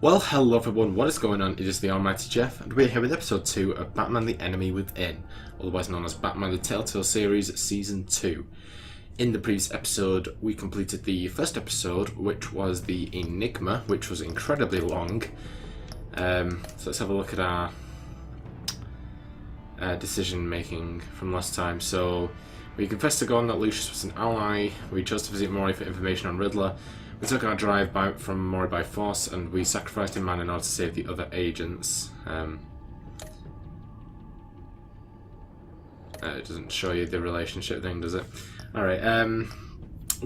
Well, hello everyone, what is going on? It is TheAlmightyGeoff, and we're here with episode 2 of Batman the Enemy Within, otherwise known as Batman the Telltale Series Season 2. In the previous episode, we completed the first episode, which was the Enigma, which was incredibly long. So let's have a look at our decision making from last time. So, we confessed to Gordon that Lucius was an ally, we chose to visit Mori for information on Riddler, we took our drive from Mori by force, and we sacrificed a man in order to save the other agents. It doesn't show you the relationship thing, does it? Alright,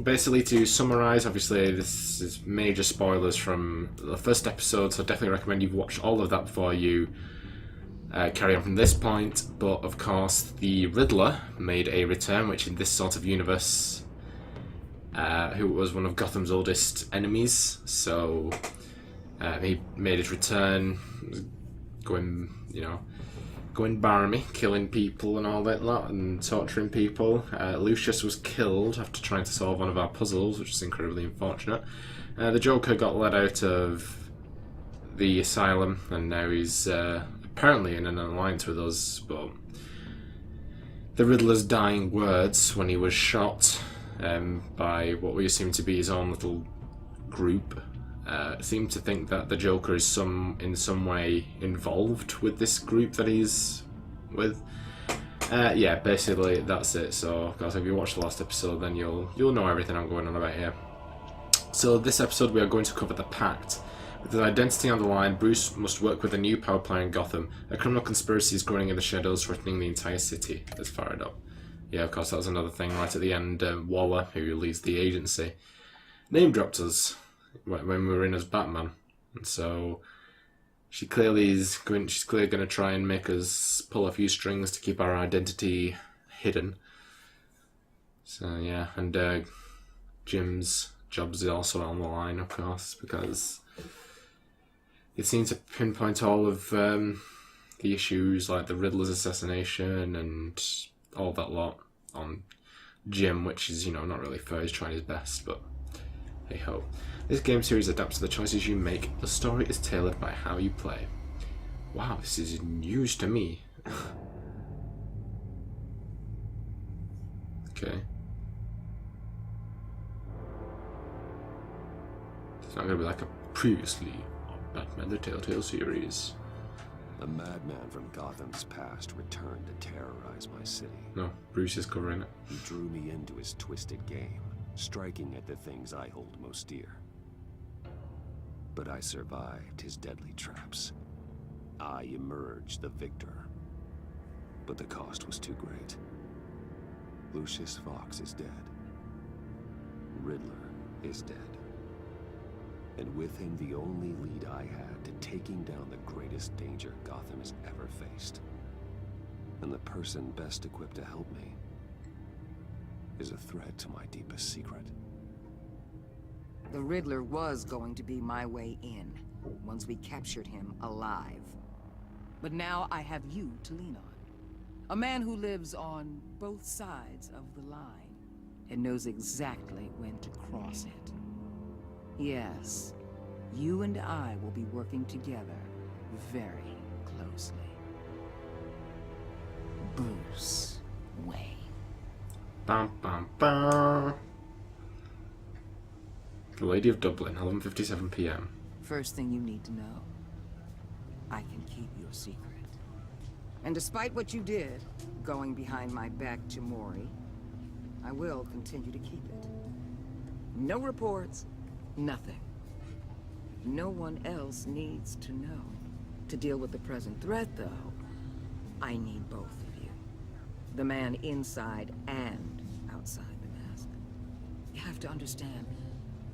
basically to summarise, obviously this is major spoilers from the first episode, so I definitely recommend you've watched all of that before you carry on from this point. But of course, the Riddler made a return, which in this sort of universe, who was one of Gotham's oldest enemies, so he made his return, going barmy, killing people and all that lot, and torturing people. Lucius was killed after trying to solve one of our puzzles, which is incredibly unfortunate. The Joker got let out of the asylum, and now he's apparently in an alliance with us, but the Riddler's dying words when he was shot by what we assume to be his own little group seem to think that the Joker is in some way involved with this group that he's with. Yeah, basically that's it. So, of course, if you watch the last episode, then you'll know everything I'm going on about here. So this episode we are going to cover the PACT. With his identity on the line, Bruce must work with a new power player in Gotham. A criminal conspiracy is growing in the shadows, threatening the entire city. Let's fire it up. Yeah, of course, that was another thing right at the end. Waller, who leads the agency, name dropped us when we were in as Batman, and so she's clearly going to try and make us pull a few strings to keep our identity hidden. So yeah, and Jim's jobs is also on the line, of course, because it seems to pinpoint all of the issues, like the Riddler's assassination and all that lot, on Jim, which is, not really fair. He's trying his best, but hey ho. This game series adapts to the choices you make. The story is tailored by how you play. Wow, this is news to me. Okay. It's not going to be like a previously on Batman the Telltale series. A madman from Gotham's past returned to terrorize my city. No, Bruce is covering it. He drew me into his twisted game, striking at the things I hold most dear. But I survived his deadly traps. I emerged the victor. But the cost was too great. Lucius Fox is dead. Riddler is dead. And with him, the only lead I had to taking down the greatest danger Gotham has ever faced. And the person best equipped to help me is a threat to my deepest secret. The Riddler was going to be my way in, once we captured him alive. But now I have you to lean on. A man who lives on both sides of the line, and knows exactly when to cross it. Yes, you and I will be working together very closely. Bruce Wayne. Bam, bam, bam. The Lady of Dublin, 11:57 p.m. First thing you need to know, I can keep your secret. And despite what you did, going behind my back to Mori, I will continue to keep it. No reports, nothing. No one else needs to know. To deal with the present threat, though, I need both of you. The man inside and outside the mask. You have to understand,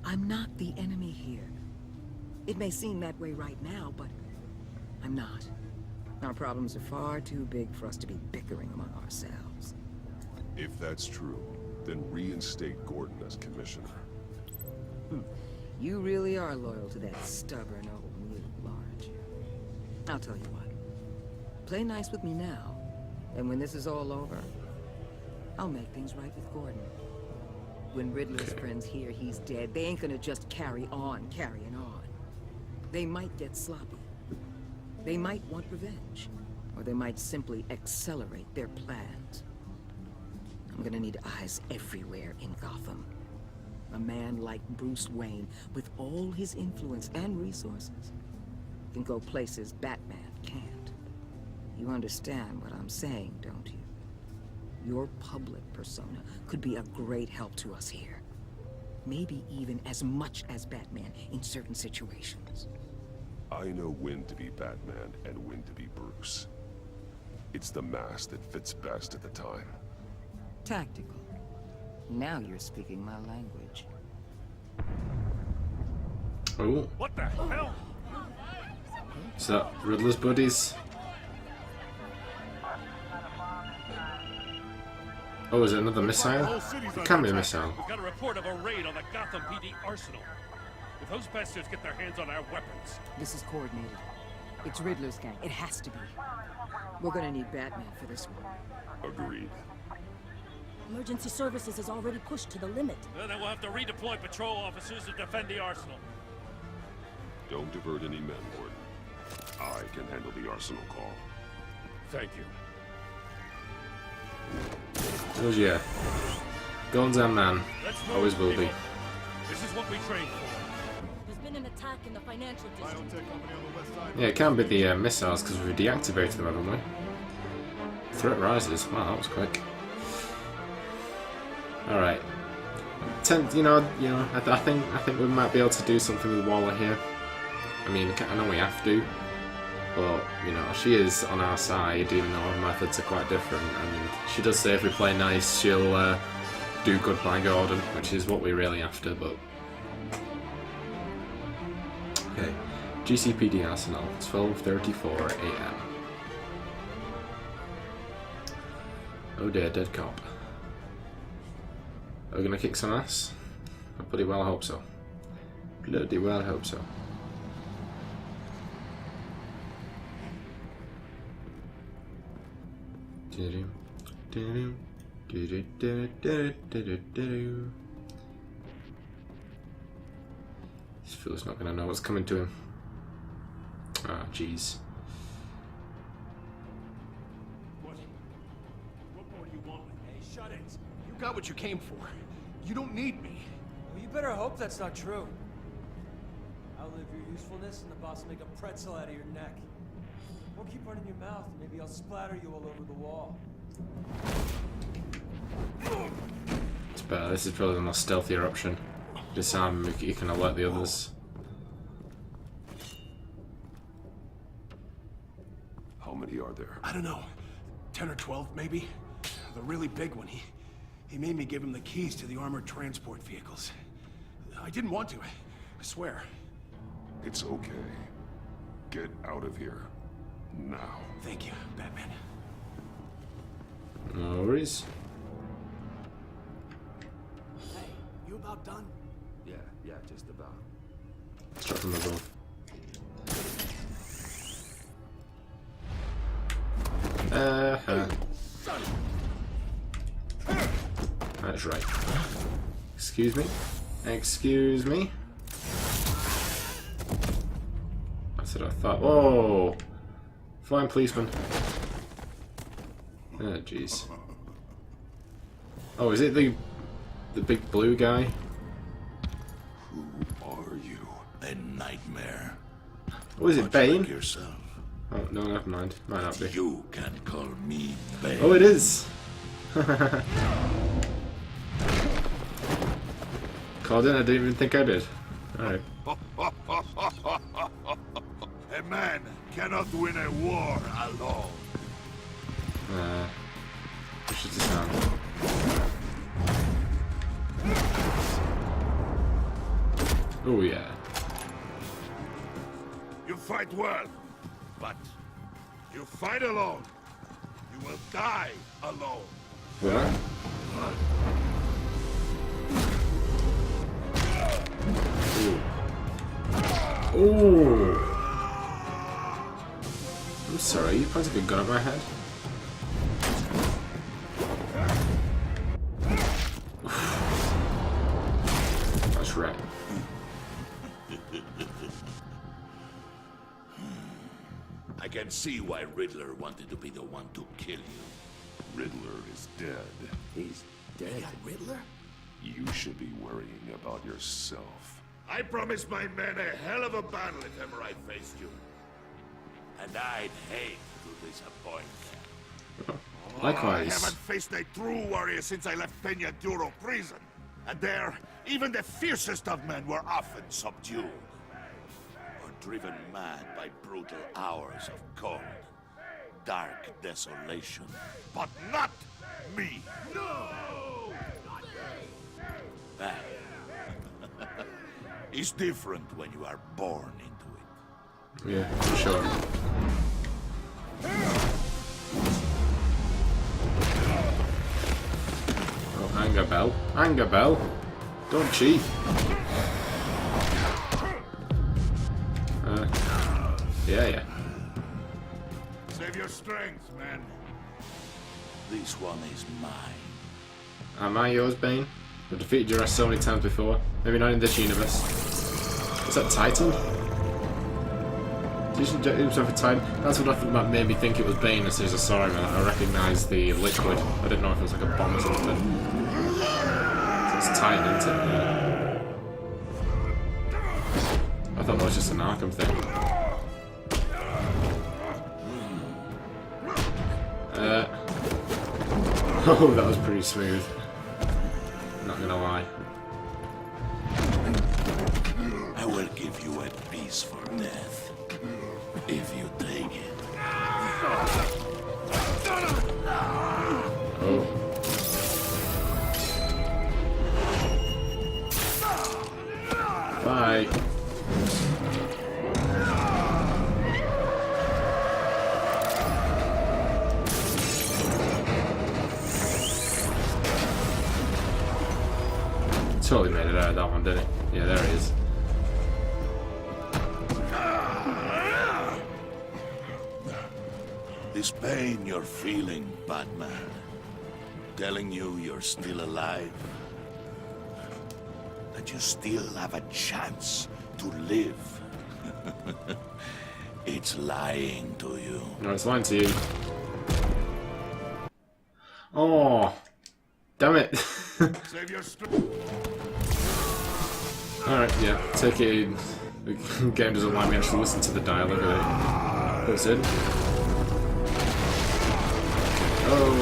I'm not the enemy here. It may seem that way right now, but I'm not. Our problems are far too big for us to be bickering among ourselves. If that's true, then reinstate Gordon as commissioner. You really are loyal to that stubborn old mule, aren't you? I'll tell you what. Play nice with me now, and when this is all over, I'll make things right with Gordon. When Riddler's friends hear he's dead, they ain't gonna just carry on carrying on. They might get sloppy. They might want revenge. Or they might simply accelerate their plans. I'm gonna need eyes everywhere in Gotham. A man like Bruce Wayne, with all his influence and resources, can go places Batman can't. You understand what I'm saying, don't you? Your public persona could be a great help to us here. Maybe even as much as Batman in certain situations. I know when to be Batman and when to be Bruce. It's the mask that fits best at the time. Tactical. Now you're speaking my language. Oh. What the hell? Is that Riddler's buddies? Oh, is it another missile? It can be a missile. We've got a report of a raid on the Gotham PD arsenal. If those bastards get their hands on our weapons... This is coordinated. It's Riddler's gang. It has to be. We're gonna need Batman for this one. Agreed. Emergency services is already pushed to the limit. Then we'll have to redeploy patrol officers to defend the arsenal. Don't divert any men, Gordon. I can handle the arsenal call. Thank you. Oh yeah. Guns and man. Let's move, Always will be. people. This is what we trained for. There's been an attack in the financial district. Yeah, it can be the missiles because we've deactivated them, haven't we? Threat rises. Wow, that was quick. All right. I think we might be able to do something with Waller here. I mean, I know we have to, but she is on our side, even though our methods are quite different. And she does say if we play nice, she'll do good by Gordon, which is what we're really after. But okay, GCPD Arsenal, 12:34 a.m. Oh dear, dead cop. Are we gonna kick some ass? I bloody well hope so. Bloody well hope so. This fool's not gonna know what's coming to him. Ah, jeez. What more do you want? Hey, shut it. You got what you came for. You don't need me. Well, you better hope that's not true. Outlive your usefulness and the boss will make a pretzel out of your neck. Or keep running your mouth and maybe I'll splatter you all over the wall. It's better. This is probably the most stealthier option. Disarm him, you can alert the others. How many are there? I don't know. 10 or 12, maybe? The really big one. He made me give him the keys to the armored transport vehicles. I didn't want to. I swear. It's okay. Get out of here. Now. Thank you, Batman. No worries. Hey, you about done? Yeah, just about. Struck from above. That's right. Excuse me? Excuse me? That's what I thought. Whoa! Flying policeman. Oh, jeez. Oh, is it the big blue guy? Who are you? A nightmare. Or is it Much Bane? like yourself. Oh, no, never mind. Might not be. You can call me Bane. Oh, it is! Called in, I didn't even think I did. Alright. A man cannot win a war alone. Push it down. Oh, yeah. You fight well, but you fight alone. You will die alone. What? Ooh. Ooh. I'm sorry, you pointed a gun at my head? That's right. I can see why Riddler wanted to be the one to kill you. Riddler is dead. He's dead. Riddler? You should be worrying about yourself. I promised my men a hell of a battle if ever I faced you. And I'd hate to disappoint. Likewise. I haven't faced a true warrior since I left Peña Duro prison. And there, even the fiercest of men were often subdued. Or driven mad by brutal hours of cold, dark desolation. But not me! No! That is different when you are born into it. Yeah, for sure. Oh, anger bell. Anger bell. Don't cheat. Yeah. Save your strength, man. This one is mine. Am I yours, Bane? I've defeated your ass so many times before. Maybe not in this universe. Is that Titan? Did you inject himself with Titan? That's what I thought that made me think it was Bane as soon as I saw him. I recognised the liquid. I didn't know if it was like a bomb or something. So it's Titan, isn't it? Yeah. I thought that was just an Arkham thing. Oh, that was pretty smooth. Not gonna lie. I will give you a piece for death, if you take it. Oh. Bye. Totally made it out of that one, didn't it? Yeah, there it is. This pain you're feeling, Batman, telling you you're still alive, that you still have a chance to live. It's lying to you. No, it's lying to you. Oh, damn it. Save your Alright, yeah, take it in. The game doesn't like me actually listen to the dialogue of it. Puts in. Oh.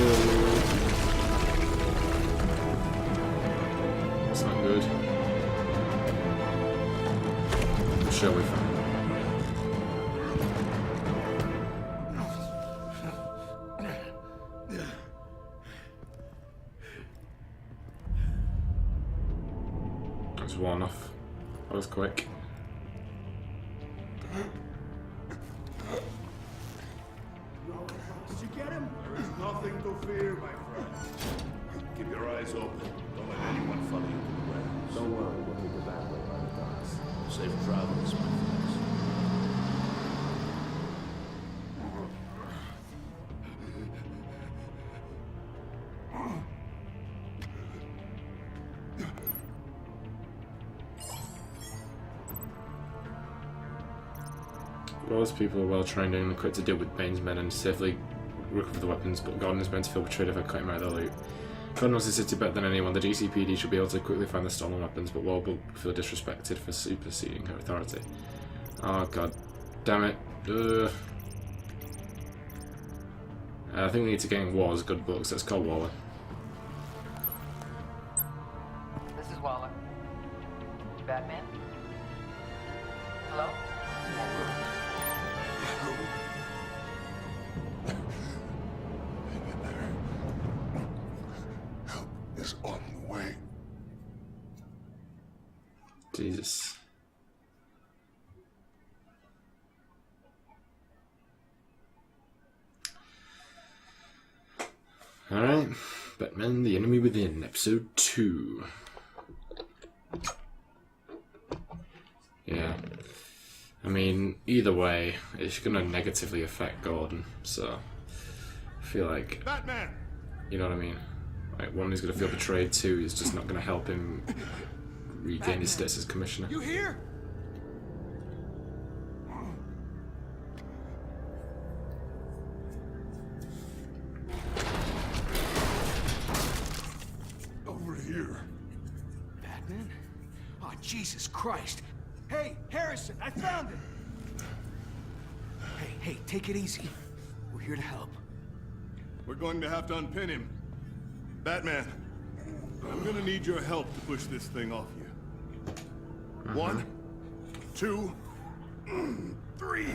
That's not good. I'm sure we're fine. That's one off. That was quick. Did you get him? There is nothing to fear, my friend. Keep your eyes open. Don't let anyone follow you to the warehouse. Don't worry, we'll take the back way by the docks. Safe travels, my friends. Most people are well trained and equipped to deal with Bane's men and safely recover the weapons, but Gordon is meant to feel betrayed if I cut him out of the loop. God knows the city better than anyone. The GCPD should be able to quickly find the stolen weapons, but Wall will feel disrespected for superseding her authority. Oh god damn it. I think we need to gain War's good books. Let's call Waller. This is Waller. Batman? Hello? Help is on the way. Jesus. Alright, Batman, the Enemy Within, Episode 2. Yeah. I mean, either way, it's going to negatively affect Gordon, so I feel like... Batman! You know what I mean? Like, one, he's going to feel betrayed, two, he's just not going to help him regain his status as Commissioner. You here? Jesus Christ. Hey, Harrison, I found it! Hey, take it easy. We're here to help. We're going to have to unpin him. Batman, I'm gonna need your help to push this thing off you. 1, 2, 3.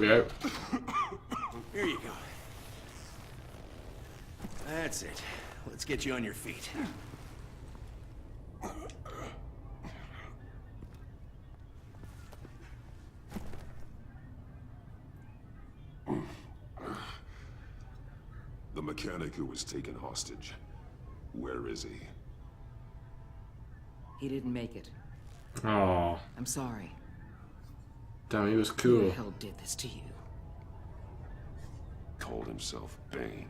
Yep. Here you go. That's it. Let's get you on your feet. The mechanic who was taken hostage. Where is he? He didn't make it. Oh, I'm sorry. damn, he was Who cool. the hell did this to you? Called himself Bane.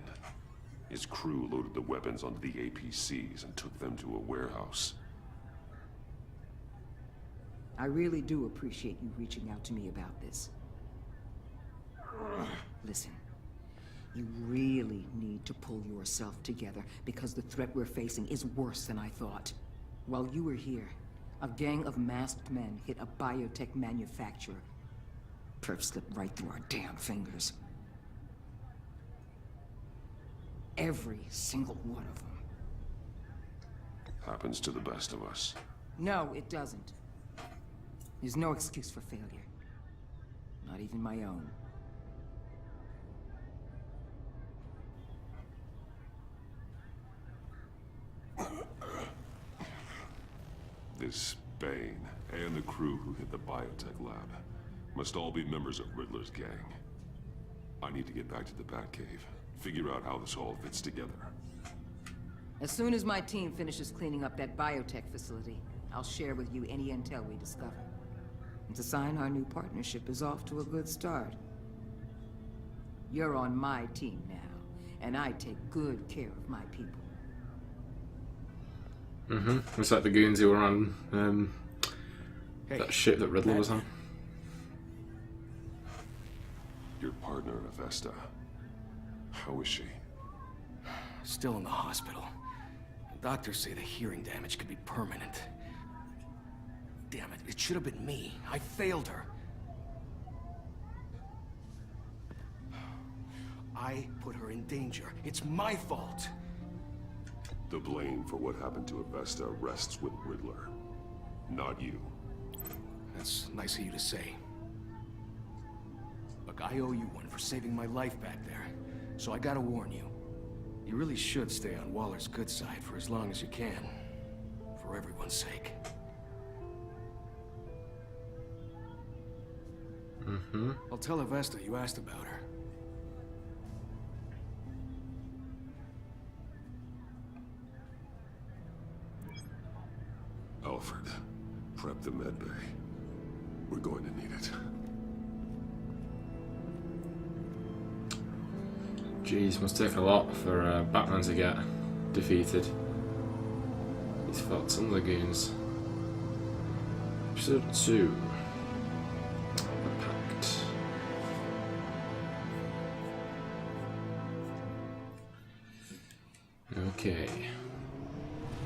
His crew loaded the weapons onto the APCs and took them to a warehouse. I really do appreciate you reaching out to me about this. Listen, you really need to pull yourself together because the threat we're facing is worse than I thought. While you were here, a gang of masked men hit a biotech manufacturer. Perf slipped right through our damn fingers. Every single one of them. Happens to the best of us. No, it doesn't. There's no excuse for failure. Not even my own. This Bane and the crew who hit the biotech lab must all be members of Riddler's gang. I need to get back to the Batcave, figure out how this all fits together. As soon as my team finishes cleaning up that biotech facility, I'll share with you any intel we discover. It's a sign our new partnership is off to a good start. You're on my team now, and I take good care of my people. It's like the goons who were on that ship that Riddler was on. Your partner, Avesta. How is she? Still in the hospital. Doctors say the hearing damage could be permanent. Damn it, it should have been me. I failed her. I put her in danger. It's my fault. The blame for what happened to Avesta rests with Riddler, not you. That's nice of you to say. Look, I owe you one for saving my life back there. So I gotta warn you. You really should stay on Waller's good side for as long as you can. For everyone's sake. I'll tell Avesta you asked about her. Alfred, prep the med bay. We're going to need it. Jeez, must take a lot for Batman to get defeated. He's fought some of the goons. Episode 2. The PACT. Okay.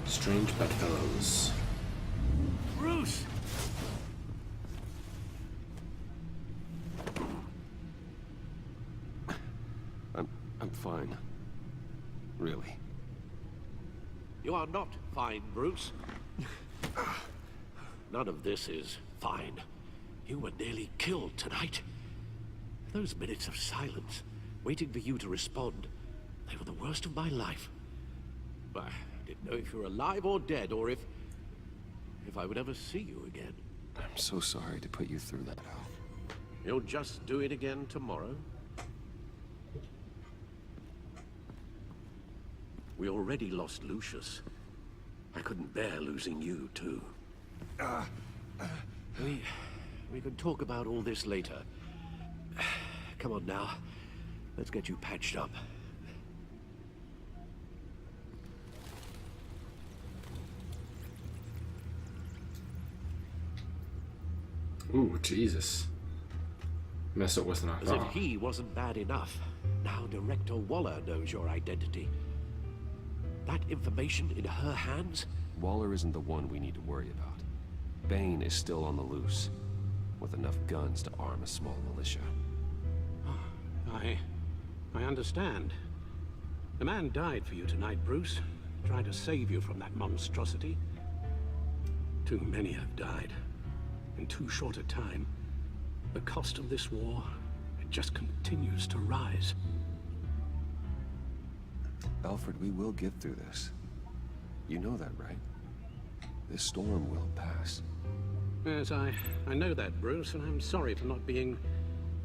Strange bedfellows. Bruce! I'm fine. Really. You are not fine, Bruce. None of this is fine. You were nearly killed tonight. Those minutes of silence, waiting for you to respond, they were the worst of my life. I didn't know if you were alive or dead, or if I would ever see you again. I'm so sorry to put you through that. You'll just do it again tomorrow? We already lost Lucius. I couldn't bear losing you, too. We can talk about all this later. Come on now. Let's get you patched up. Ooh, Jesus. Mess up with an As if he wasn't bad enough. Now Director Waller knows your identity. That information in her hands? Waller isn't the one we need to worry about. Bane is still on the loose, with enough guns to arm a small militia. I understand. The man died for you tonight, Bruce. Trying to save you from that monstrosity. Too many have died. In too short a time. The cost of this war, it just continues to rise. Alfred, we will get through this. You know that, right? This storm will pass. Yes, I know that, Bruce, and I'm sorry for not being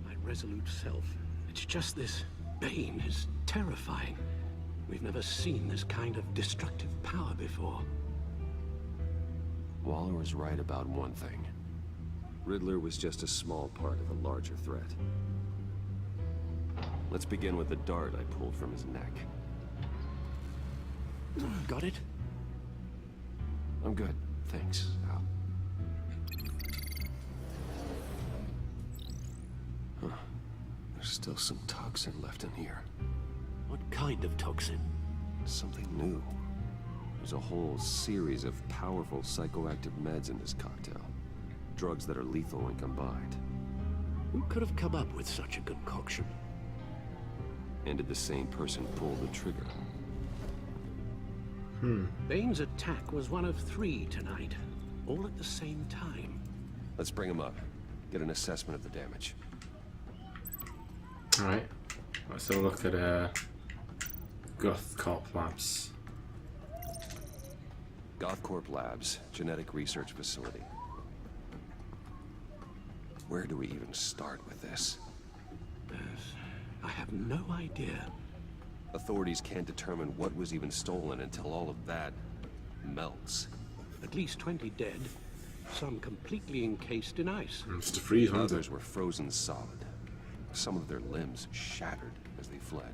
my resolute self. It's just this Bane is terrifying. We've never seen this kind of destructive power before. Waller was right about one thing. Riddler was just a small part of a larger threat. Let's begin with the dart I pulled from his neck. Got it? I'm good, thanks, Al. Huh. There's still some toxin left in here. What kind of toxin? Something new. There's a whole series of powerful psychoactive meds in this cocktail. Drugs that are lethal when combined. Who could have come up with such a concoction? And did the same person pull the trigger? Bane's attack was one of 3 tonight, all at the same time. Let's bring him up. Get an assessment of the damage. Alright, let's have a look at Gotham Labs. Gothcorp Labs, genetic research facility. Where do we even start with this? I have no idea. Authorities can't determine what was even stolen until all of that melts. At least 20 dead, some completely encased in ice. It's to freeze, wasn't it? Others were frozen solid. Some of their limbs shattered as they fled.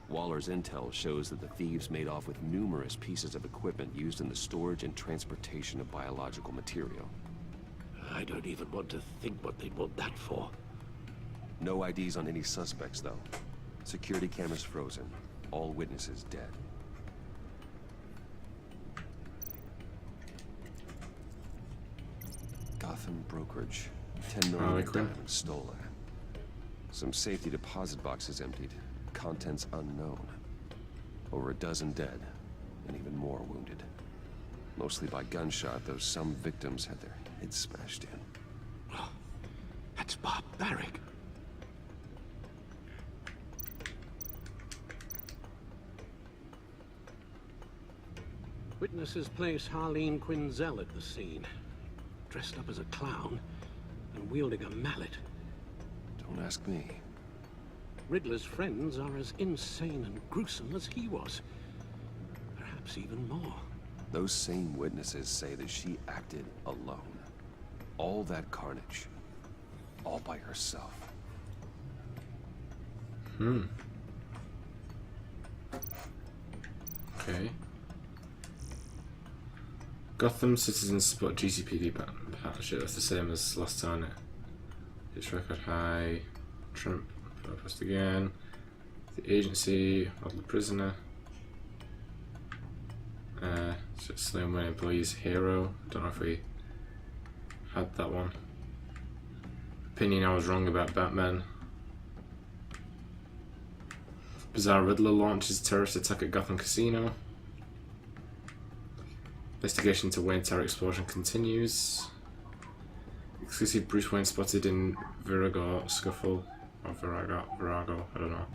Waller's intel shows that the thieves made off with numerous pieces of equipment used in the storage and transportation of biological material. I don't even want to think what they'd want that for. No IDs on any suspects, though. Security cameras frozen. All witnesses dead. Gotham brokerage. 10 million diamonds stolen. Some safety deposit boxes emptied. Contents unknown. Over a dozen dead, and even more wounded. Mostly by gunshot, though some victims had their heads smashed in. Oh, that's barbaric. Witnesses place Harleen Quinzel at the scene, dressed up as a clown and wielding a mallet. Don't ask me. Riddler's friends are as insane and gruesome as he was. Perhaps even more. Those same witnesses say that she acted alone. All that carnage. All by herself. Okay. Gotham Citizens Support GCPD partnership. That's the same as last time. Its record high. Trump. Post again. The agency of the prisoner. Slim Wayne employees hero. Don't know if we had that one. Opinion I was wrong about Batman. Bizarre Riddler launches terrorist attack at Gotham Casino. Investigation into Wayne Tower explosion continues. Exclusive Bruce Wayne spotted in Virago scuffle. Or Virago, I don't know.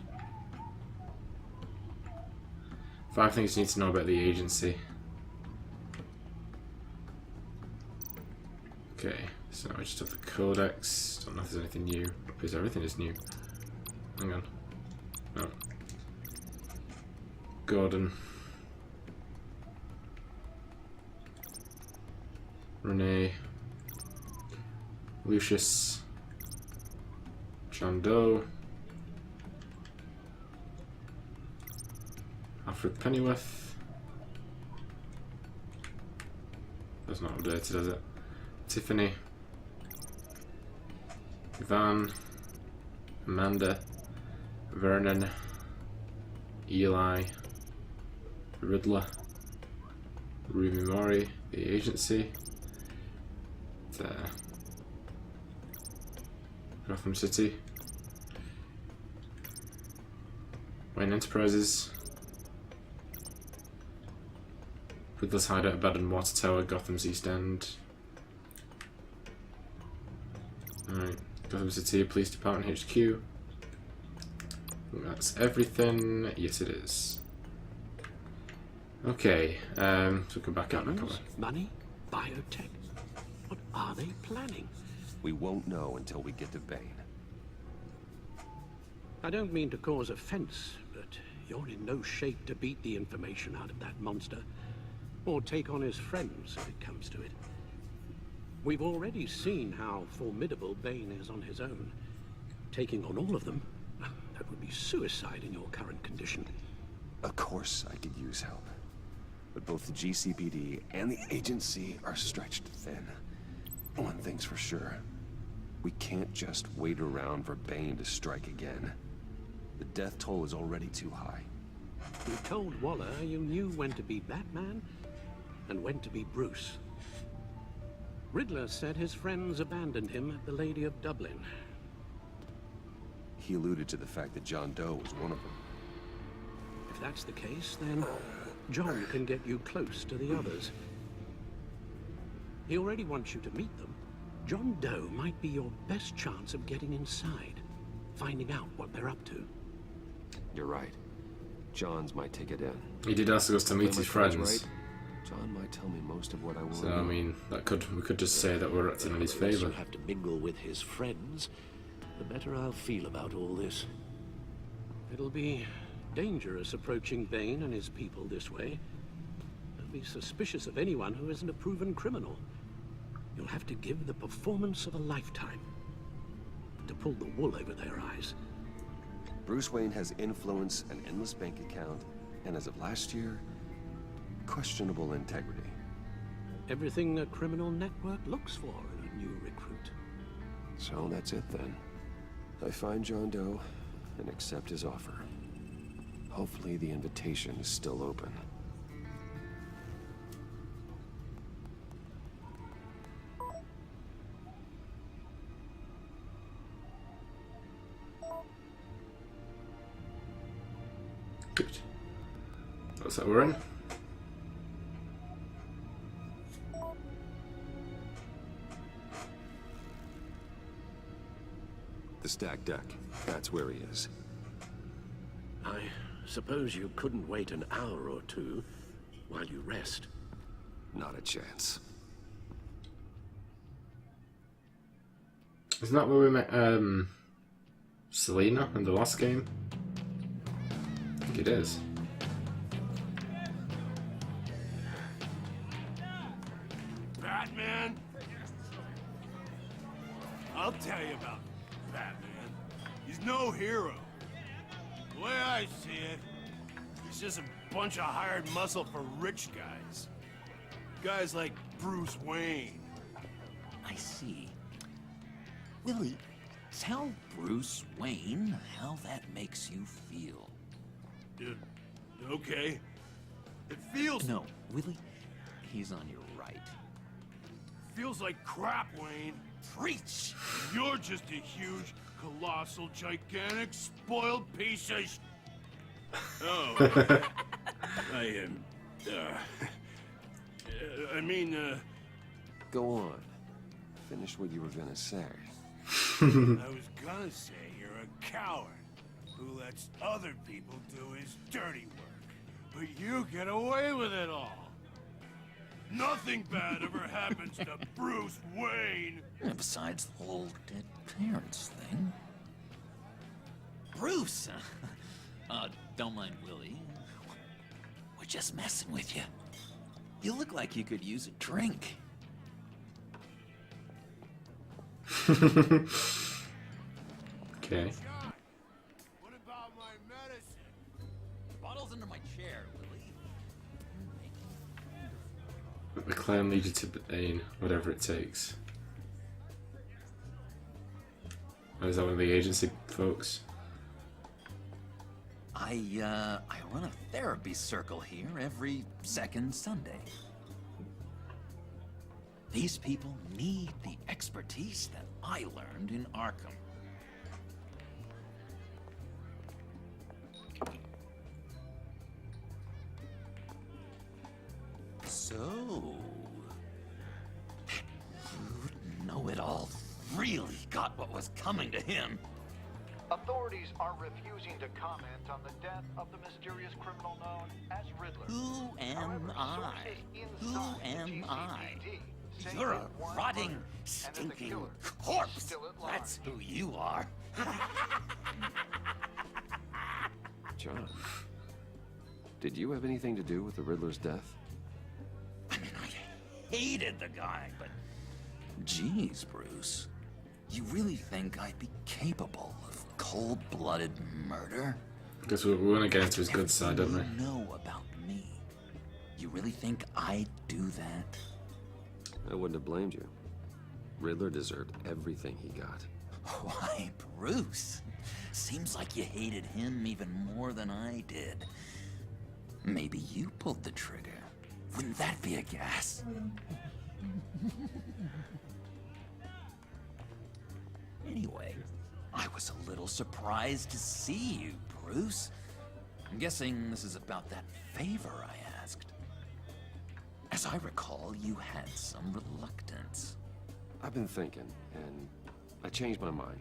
5 things you need to know about the agency. Okay, so now we just have the codex. Don't know if there's anything new. Because everything is new. Hang on. No. Gordon. Renee. Lucius. John Doe. Alfred Pennyworth. That's not updated, is it? Tiffany. Ivan, Amanda, Vernon, Eli, Riddler, Rumi Mori, the agency, Gotham City, Wayne Enterprises, Riddler's hideout, abandoned water tower, Gotham's East End. Alright, Gotham City Police Department HQ. That's everything. Yes, it is. Okay, so come back out and cover. Money? Biotech? What are they planning? We won't know until we get to Bane. I don't mean to cause offense, but you're in no shape to beat the information out of that monster, or take on his friends if it comes to it. We've already seen how formidable Bane is on his own. Taking on all of them, that would be suicide in your current condition. Of course I could use help. But both the GCPD and the agency are stretched thin. One thing's for sure. We can't just wait around for Bane to strike again. The death toll is already too high. You told Waller you knew when to be Batman and when to be Bruce. Riddler said his friends abandoned him at the Lady of Dublin. He alluded to the fact that John Doe was one of them. If that's the case, then John can get you close to the others. He already wants you to meet them. John Doe might be your best chance of getting inside, finding out what they're up to. You're right. John's might take it in. He did ask us to meet his friends. Right. John might tell me most of what I want. So I mean, we could just say that we're acting in his The less favour. you have to mingle with his friends, the better I'll feel about all this. It'll be dangerous approaching Bane and his people this way. They'll be suspicious of anyone who isn't a proven criminal. You'll have to give the performance of a lifetime to pull the wool over their eyes. Bruce Wayne has influence, an endless bank account, and as of last year, questionable integrity. Everything a criminal network looks for in a new recruit. So that's it then. I find John Doe and accept his offer. Hopefully the invitation is still open. Good. What's that we're in? The stacked deck. That's where he is. I suppose you couldn't wait an hour or two while you rest. Not a chance. Isn't that where we met Selina in the last game? I think it is. Batman? I'll tell you about Batman. He's no hero. The way I see it, he's just a bunch of hired muscle for rich guys. Guys like Bruce Wayne. I see. Willie, tell Bruce Wayne how that makes you feel. Okay. It feels... No, Willie, he's on your right. Feels like crap, Wayne. Preach! You're just a huge, colossal, gigantic, spoiled piece of Oh. I mean, Go on. Finish what you were gonna say. I was gonna say you're a coward who lets other people do his dirty work. But you get away with it all. Nothing bad ever happens to Bruce Wayne. And besides the whole dead parents thing. Bruce! Don't mind Willie. We're just messing with you. You look like you could use a drink. Okay. What about my medicine? Bottle's under my chair, Willie. The clan leader to Bane, whatever it takes. Or is that one of the agency folks? I run a therapy circle here every second Sunday. These people need the expertise that I learned in Arkham. So, you know-it-all really got what was coming to him. Authorities are refusing to comment on the death of the mysterious criminal known as Riddler. Who am However, I? sources Who inside am the I? GCPD say You're a it was rotting, murder, and that the stinking killer is corpse. still at large. That's who you are. John, did you have anything to do with the Riddler's death? I mean, I hated the guy, but geez, Bruce, you really think I'd be capable of cold-blooded murder? Because we want to get into his good side, don't we? You know about me. You really think I'd do that? I wouldn't have blamed you. Riddler deserved everything he got. Why, Bruce? Seems like you hated him even more than I did. Maybe you pulled the trigger. Wouldn't that be a gas? Anyway, I was a little surprised to see you, Bruce. I'm guessing this is about that favor I asked. As I recall, you had some reluctance. I've been thinking, and I changed my mind.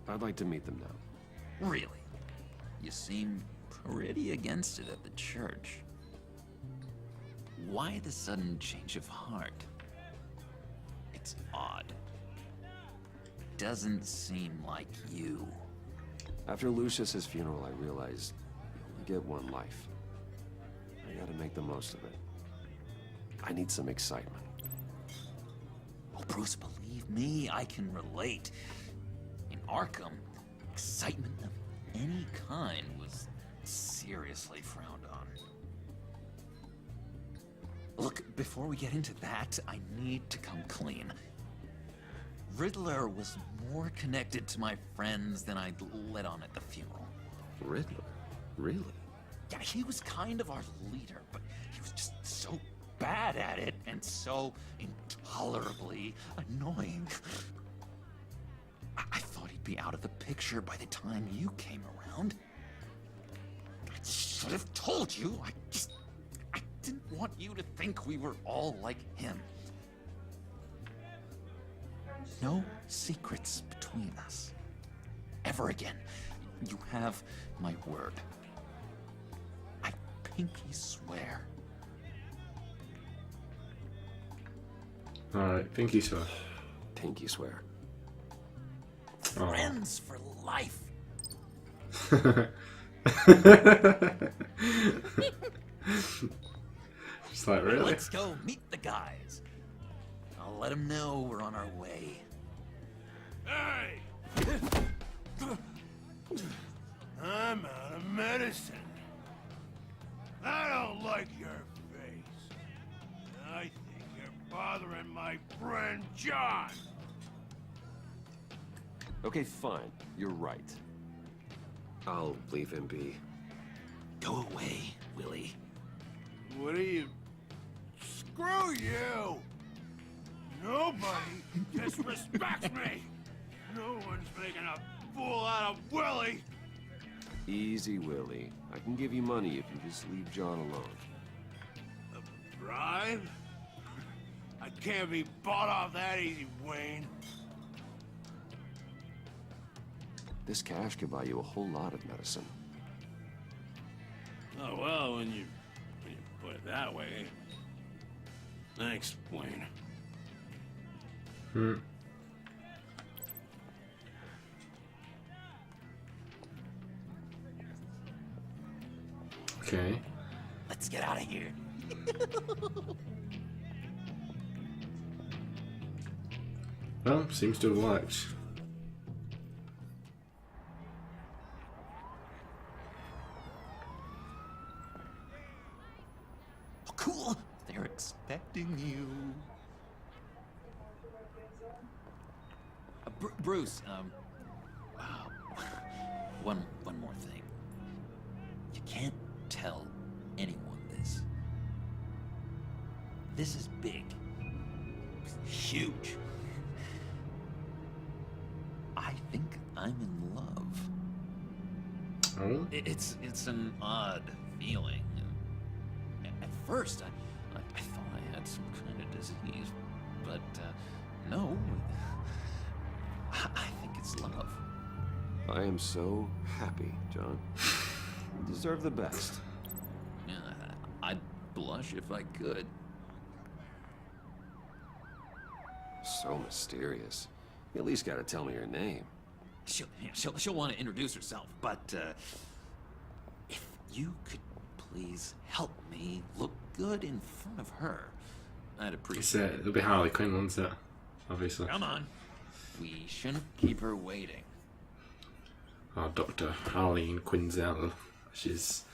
I'd like to meet them now. Really? You seem pretty against it at the church. Why the sudden change of heart? It's odd. Doesn't seem like you. After Lucius's funeral, I realized you get one life. I gotta make the most of it. I need some excitement. Oh, Bruce, believe me, I can relate. In Arkham, excitement of any kind was seriously frowned on. Look, before we get into that, I need to come clean. Riddler was more connected to my friends than I'd let on at the funeral. Riddler? Really? Yeah, he was kind of our leader, but he was just so bad at it and so intolerably annoying. I thought he'd be out of the picture by the time you came around. I should have told you. I didn't want you to think we were all like him. No secrets between us. Ever again. You have my word. I pinky swear. Alright, pinky swear. Pinky swear. Friends for life. Just like, really? Let's go meet the guys. I'll let them know we're on our way. Hey! I'm out of medicine. I don't like your face. I think you're bothering my friend John. Okay, fine. You're right. I'll leave him be. Go away, Willie. What are you... Screw you! Nobody disrespects me! No one's making a fool out of Willie! Easy, Willie. I can give you money if you just leave John alone. A bribe? I can't be bought off that easy, Wayne. This cash could buy you a whole lot of medicine. Oh, well, when you put it that way. Thanks, Wayne. Okay. Let's get out of here. Well, seems to have worked. Oh, cool. They're expecting you. Bruce, one more thing. You can't tell anyone this. This is big. Huge. I think I'm in love. Oh? It's an odd feeling. At first, I thought I had some kind of disease, but no. I think it's love. I am so happy, John. You deserve the best. Yeah, I'd blush if I could. So mysterious. You at least gotta tell me her name. She'll want to introduce herself, but if you could please help me look good in front of her, I'd appreciate it. It'll be Harley Quinn, won't it? Obviously. Come on. We shouldn't keep her waiting. Or Dr. Harleen Quinzel. She's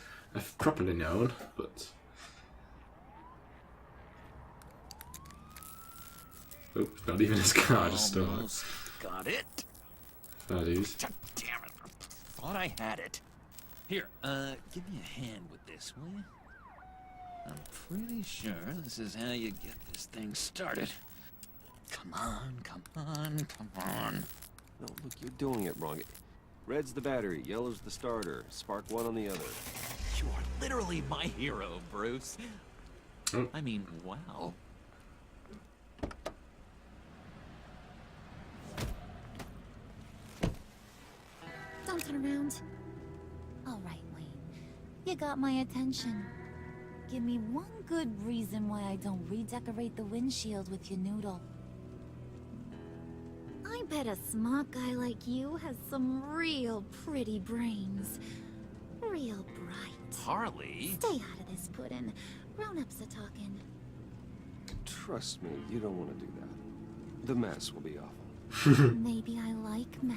properly known, but... Oops, not even his car, just stole it. Almost got it. That is. Damn it. Thought I had it. Here, give me a hand with this, will you? I'm pretty sure this is how you get this thing started. Come on, come on, come on. No, look, you're doing it wrong. Red's the battery, yellow's the starter, spark one on the other. You are literally my hero, Bruce. Oh. I mean, wow. Don't turn around. All right, Wayne. You got my attention. Give me one good reason why I don't redecorate the windshield with your noodle. I bet a smart guy like you has some real pretty brains. Real bright. Harley? Stay out of this, Puddin'. Grown-ups are talking. Trust me, you don't want to do that. The mess will be awful. Maybe I like mess.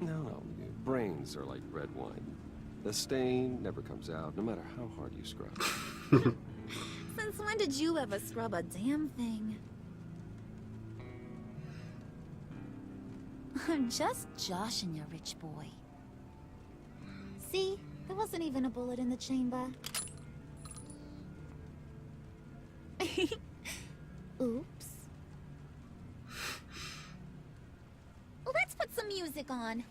No, brains are like red wine. The stain never comes out, no matter how hard you scrub. Since when did you ever scrub a damn thing? I'm just joshing you, rich boy. See? There wasn't even a bullet in the chamber. Oops. Let's put some music on.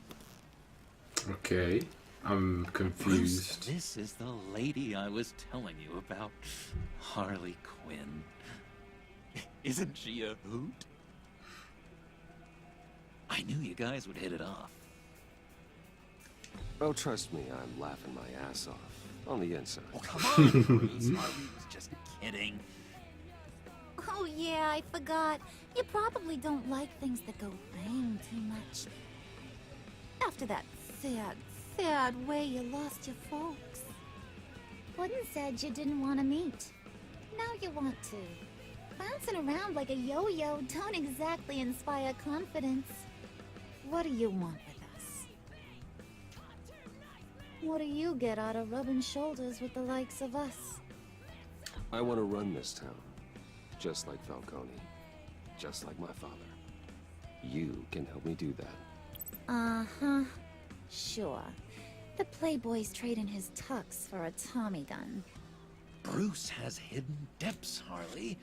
Okay, I'm confused. Bruce, this is the lady I was telling you about. Harley Quinn. Isn't she a hoot? I knew you guys would hit it off. Oh, trust me, I'm laughing my ass off. On the inside. Oh, come on, Bruce. Harley was just kidding. Oh yeah, I forgot. You probably don't like things that go bang too much. After that sad way you lost your folks. Puddin' said you didn't want to meet. Now you want to. Bouncing around like a yo-yo don't exactly inspire confidence. What do you want with us? What do you get out of rubbing shoulders with the likes of us? I want to run this town. Just like Falcone. Just like my father. You can help me do that. Uh-huh. Sure. The Playboy's trading his tux for a Tommy gun. Bruce has hidden depths, Harley.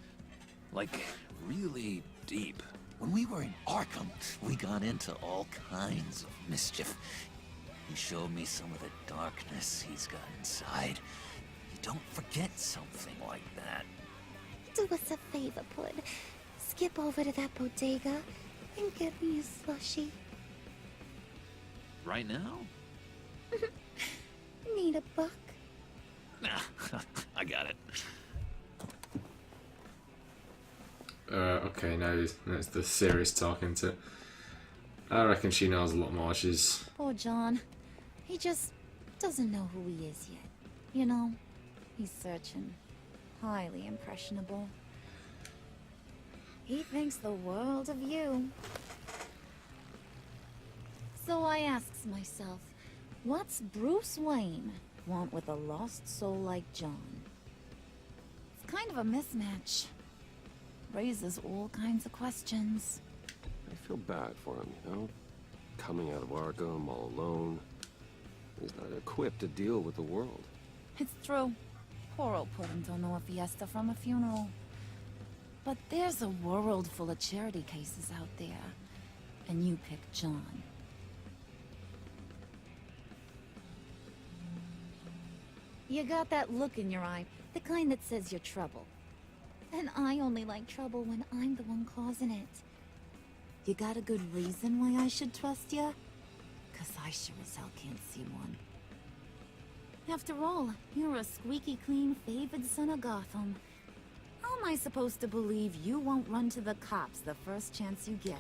Like, really deep. When we were in Arkham, we got into all kinds of mischief. He showed me some of the darkness he's got inside. You don't forget something like that. Do us a favor, Pud. Skip over to that bodega and get me a slushie. Right now? Need a buck? Nah, I got it. Okay, now it's the serious talking to. I reckon she knows a lot more. She's. Poor John. He just doesn't know who he is yet. You know, he's searching. Highly impressionable. He thinks the world of you. So I asks myself, what's Bruce Wayne want with a lost soul like John? It's kind of a mismatch. Raises all kinds of questions. I feel bad for him, you know? Coming out of Arkham all alone. He's not equipped to deal with the world. It's true. Poor old Puddin' don't know a fiesta from a funeral. But there's a world full of charity cases out there. And you picked John. You got that look in your eye, the kind that says you're trouble. And I only like trouble when I'm the one causing it. You got a good reason why I should trust you? 'Cause I sure as hell can't see one. After all, you're a squeaky clean favored son of Gotham. How am I supposed to believe you won't run to the cops the first chance you get?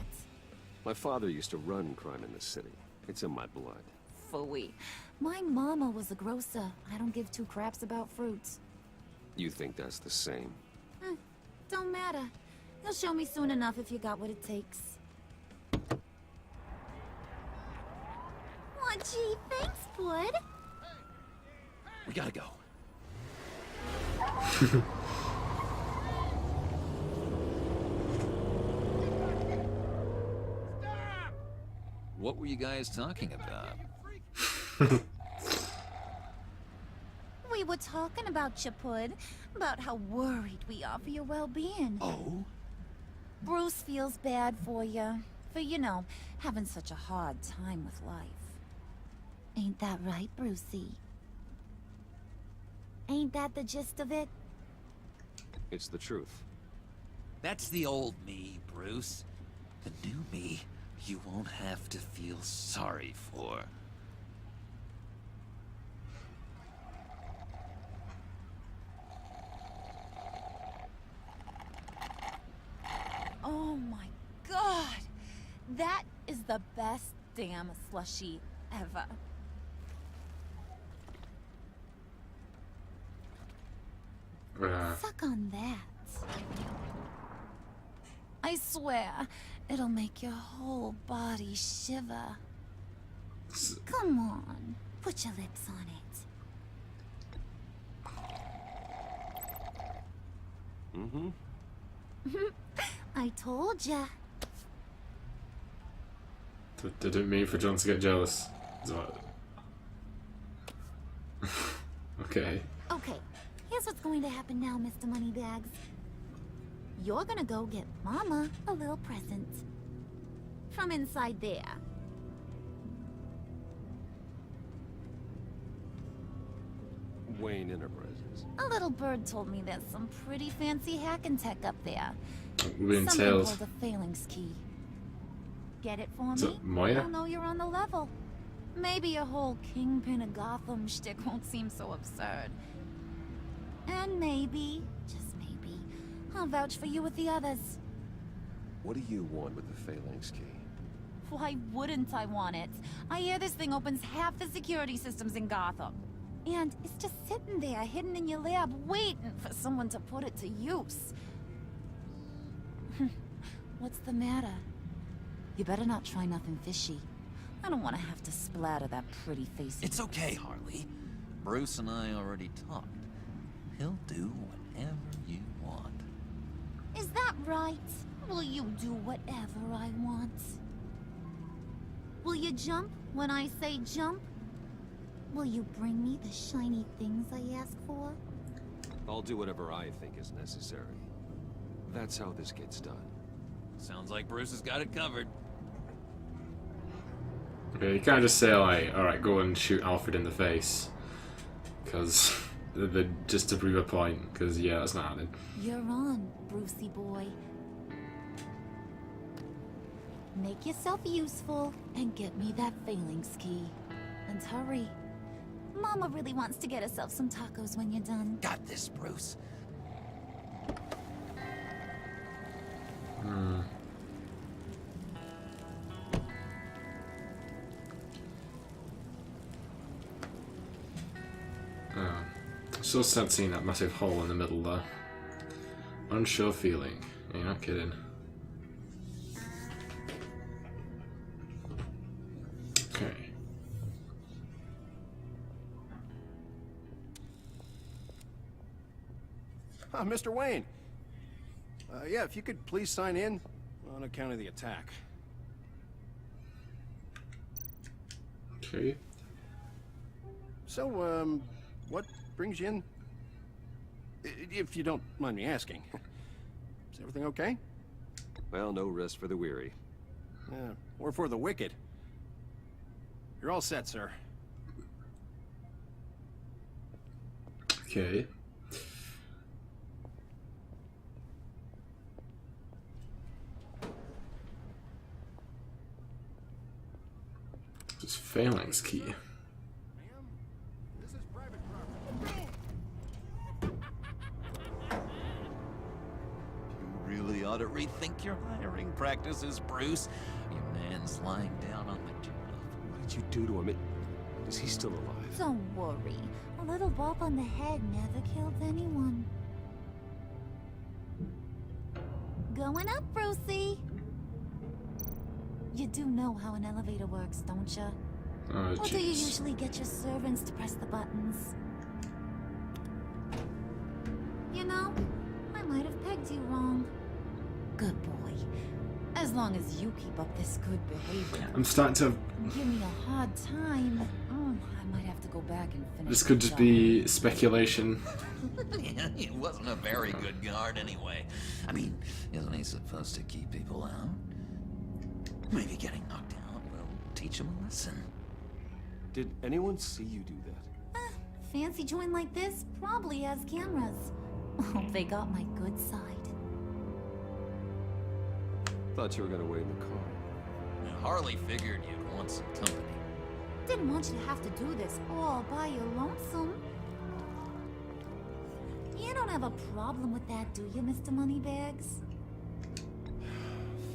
My father used to run crime in the city. It's in my blood. Phooey. My mama was a grocer. I don't give two craps about fruits. You think that's the same? Don't matter. You'll show me soon enough if you got what it takes. Aw, gee, thanks, Bud. We gotta go. What were you guys talking about? We were talking about you, Pud. About how worried we are for your well-being. Oh? Bruce feels bad for you. For, you know, having such a hard time with life. Ain't that right, Brucey? Ain't that the gist of it? It's the truth. That's the old me, Bruce. The new me, you won't have to feel sorry for. Oh my god! That is the best damn slushie ever. Suck on that. I swear, it'll make your whole body shiver. Come on, put your lips on it. Mm-hmm. I told ya. Didn't mean for John to get jealous. Okay. Okay, here's what's going to happen now, Mr. Moneybags. You're gonna go get Mama a little present. From inside there. Wayne Enterprises. A little bird told me there's some pretty fancy hacking tech up there. Win Something tails. called a phalanx key. Get it for Is me? it Moya? I'll know you're on the level. Maybe your whole Kingpin of Gotham shtick won't seem so absurd. And maybe, just maybe, I'll vouch for you with the others. What do you want with the Phalanx key? Why wouldn't I want it? I hear this thing opens half the security systems in Gotham. And it's just sitting there, hidden in your lab, waiting for someone to put it to use. What's the matter? You better not try nothing fishy. I don't want to have to splatter that pretty face. It's okay, Harley. Bruce and I already talked. He'll do whatever you want. Is that right? Will you do whatever I want? Will you jump when I say jump? Will you bring me the shiny things I ask for? I'll do whatever I think is necessary. That's how this gets done. Sounds like Bruce has got it covered. Okay, you can't just say like, alright, go and shoot Alfred in the face. Because, just to prove a point, because yeah, that's not happening. You're on, Brucey boy. Make yourself useful and get me that phalanx key. And hurry. Mama really wants to get herself some tacos when you're done. Got this, Bruce. So sad seeing that massive hole in the middle there. Unsure feeling. You're not kidding. Okay. Mr. Wayne. Yeah, if you could please sign in on account of the attack. Okay. So, what brings you in? If you don't mind me asking. Is everything okay? Well, no rest for the weary. Yeah, or for the wicked. You're all set, sir. Okay. This phalanx key. Really ought to rethink your hiring practices, Bruce. Your man's lying down on the job. What did you do to him? Is he still alive? Don't worry. A little bump on the head never killed anyone. Going up, Brucey. You do know how an elevator works, don't you? Oh, or do you jeez. usually get your servants to press the buttons? You know, I might have pegged you wrong. Good boy. As long as you keep up this good behavior. I'm starting to... Give me a hard time. Oh, I might have to go back and finish This could just be speculation. Yeah, he wasn't a very good guard anyway. I mean, isn't he supposed to keep people out? Maybe getting knocked out will teach him a lesson. Did anyone see you do that? Fancy joint like this probably has cameras. Hope they got my good side. Thought you were gonna wait in the car. Harley figured you'd want some company. Didn't want you to have to do this all by your lonesome. You don't have a problem with that, do you, Mr. Moneybags?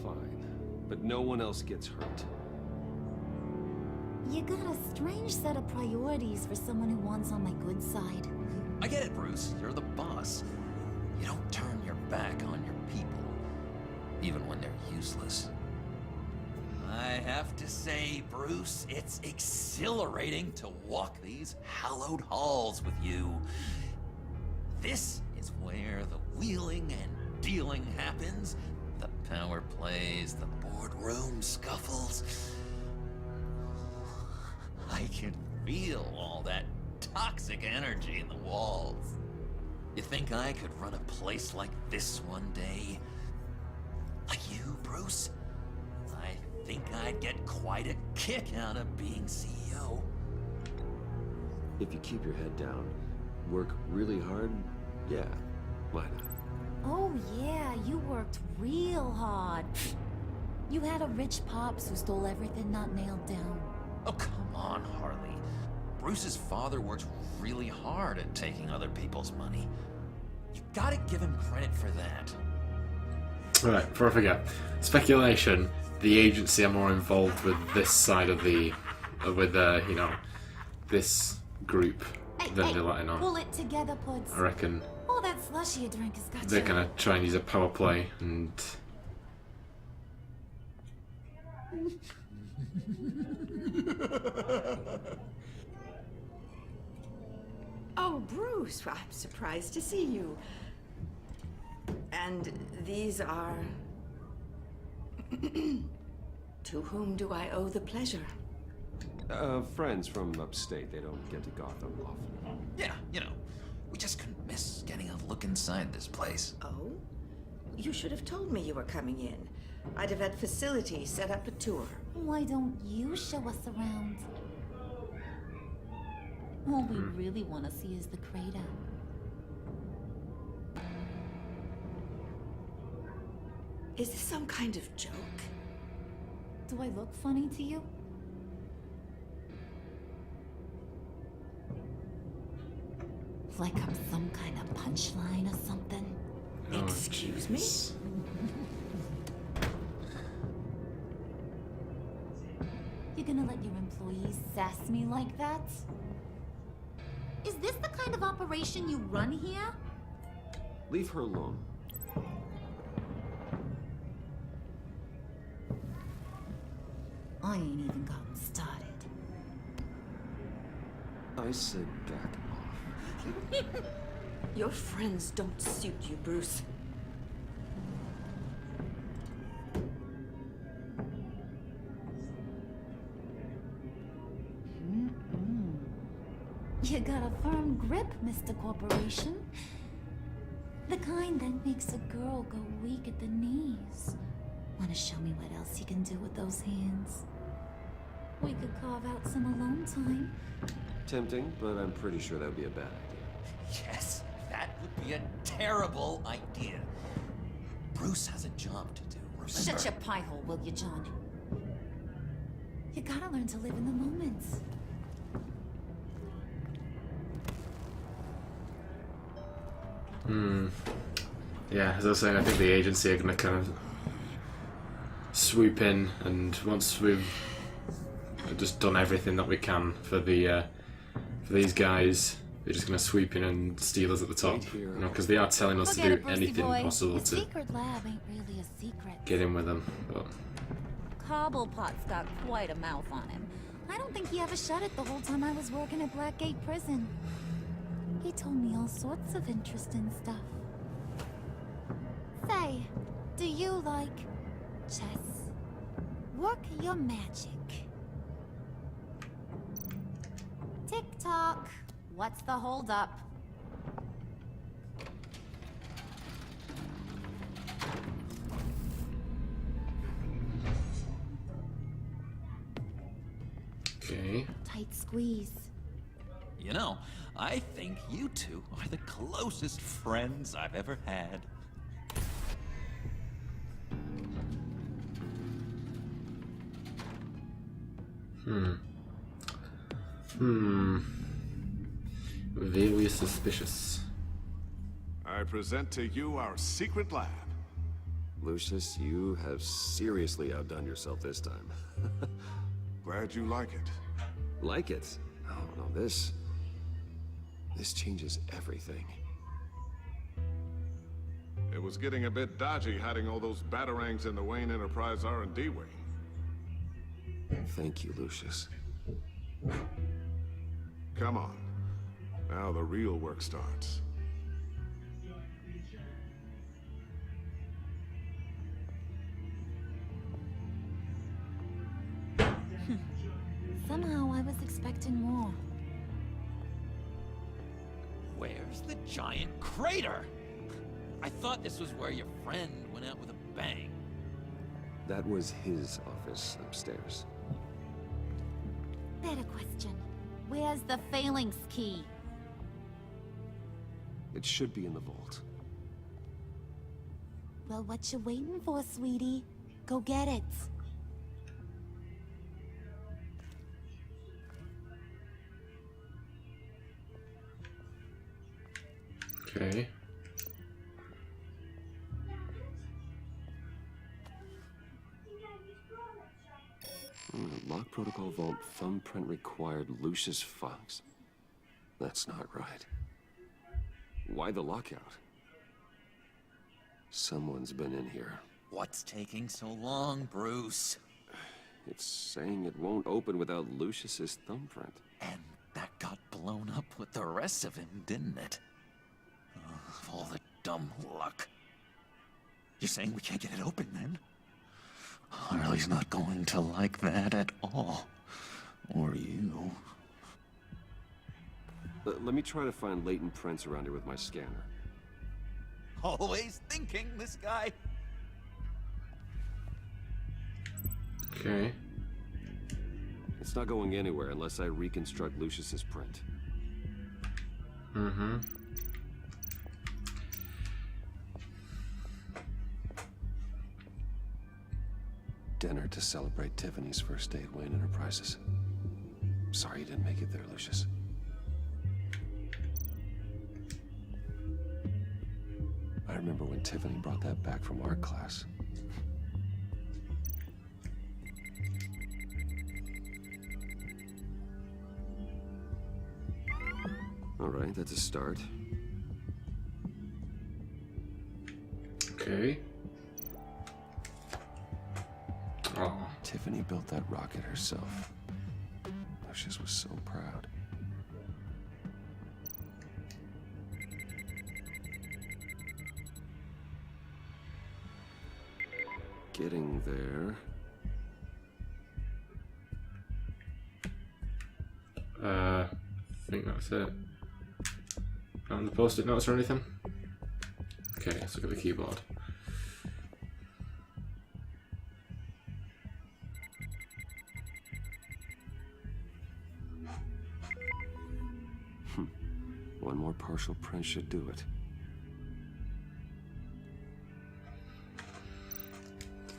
Fine. But no one else gets hurt. You got a strange set of priorities for someone who wants on my good side. I get it, Bruce. You're the boss. You don't turn your back on your people, even when they're useless. I have to say, Bruce, it's exhilarating to walk these hallowed halls with you. This is where the wheeling and dealing happens, the power plays, the boardroom scuffles. I can feel all that toxic energy in the walls. You think I could run a place like this one day? Like you, Bruce? I think I'd get quite a kick out of being CEO. If you keep your head down, work really hard, yeah, why not? Oh yeah, you worked real hard. You had a rich pops who stole everything not nailed down. Oh, come on, Harley. Bruce's father worked really hard at taking other people's money. You gotta give him credit for that. Right, before I forget. Speculation. The agency are more involved with this side of the... you know, this group than they're letting on. Pull it together, Puds. I reckon Oh, that slushy you drink has got they're you. gonna try and use a power play and... Oh, Bruce, I'm surprised to see you. And these are... To whom do I owe the pleasure? Friends from upstate. They don't get to Gotham often. Yeah, you know, we just couldn't miss getting a look inside this place. Oh? You should have told me you were coming in. I'd have had facilities set up a tour. Why don't you show us around? All we really want to see is the crater. Is this some kind of joke? Do I look funny to you? Like I'm some kind of punchline or something? Excuse me? You're gonna let your employees sass me like that? Is this the kind of operation you run here? Leave her alone. I ain't even gotten started. I said back off. Your friends don't suit you, Bruce. You got a firm grip, Mr. Corporation. The kind that makes a girl go weak at the knees. Want to show me what else you can do with those hands? We could carve out some alone time. Tempting, but I'm pretty sure that would be a bad idea. Yes, that would be a terrible idea. Bruce has a job to do, remember? Shut your pie hole, will you, John? You gotta learn to live in the moments. Yeah, as I was saying, I think the agency are going to kind of swoop in, and once we've just done everything that we can for these guys, they're just going to swoop in and steal us at the top, you know, because they are telling us to do anything possible to Secret lab ain't really a secret. get in with them. But Cobblepot's got quite a mouth on him. I don't think he ever shut it the whole time I was working at Blackgate Prison. He told me all sorts of interesting stuff. Say, do you like chess? Work your magic. Tick-tock. What's the holdup? okay. Tight squeeze. You know, I think you two are the closest friends I've ever had. Very suspicious. I present to you our secret lab. Lucius, you have seriously outdone yourself this time. Glad you like it. Like it? Oh, no, this changes everything. It was getting a bit dodgy hiding all those batarangs in the Wayne Enterprise R&D wing. Thank you, Lucius. Come on. Now the real work starts. Somehow I was expecting more. Where's the giant crater? I thought this was where your friend went out with a bang. That was his office upstairs. Better question. Where's the phalanx key? It should be in the vault. Well, what you waiting for, sweetie? Go get it. Okay. Lock protocol vault thumbprint required Lucius Fox. That's not right. Why the lockout? Someone's been in here. What's taking so long, Bruce? It's saying it won't open without Lucius's thumbprint. And that got blown up with the rest of him, didn't it? Oh, all the dumb luck. You're saying we can't get it open, then? Harley's not going to like that at all. Or you. Let me try to find latent prints around here with my scanner. Always thinking, this guy. Okay. It's not going anywhere unless I reconstruct Lucius's print. Mm-hmm. Dinner to celebrate Tiffany's first day at Wayne Enterprises. Sorry you didn't make it there, Lucius. I remember when Tiffany brought that back from art class. All right, that's a start. Okay. Oh. Tiffany built that rocket herself. Lucius was so proud. Getting there. I think that's That's it. Found the post-it notes or anything? Okay, let's look at the keyboard. One more partial print should do it.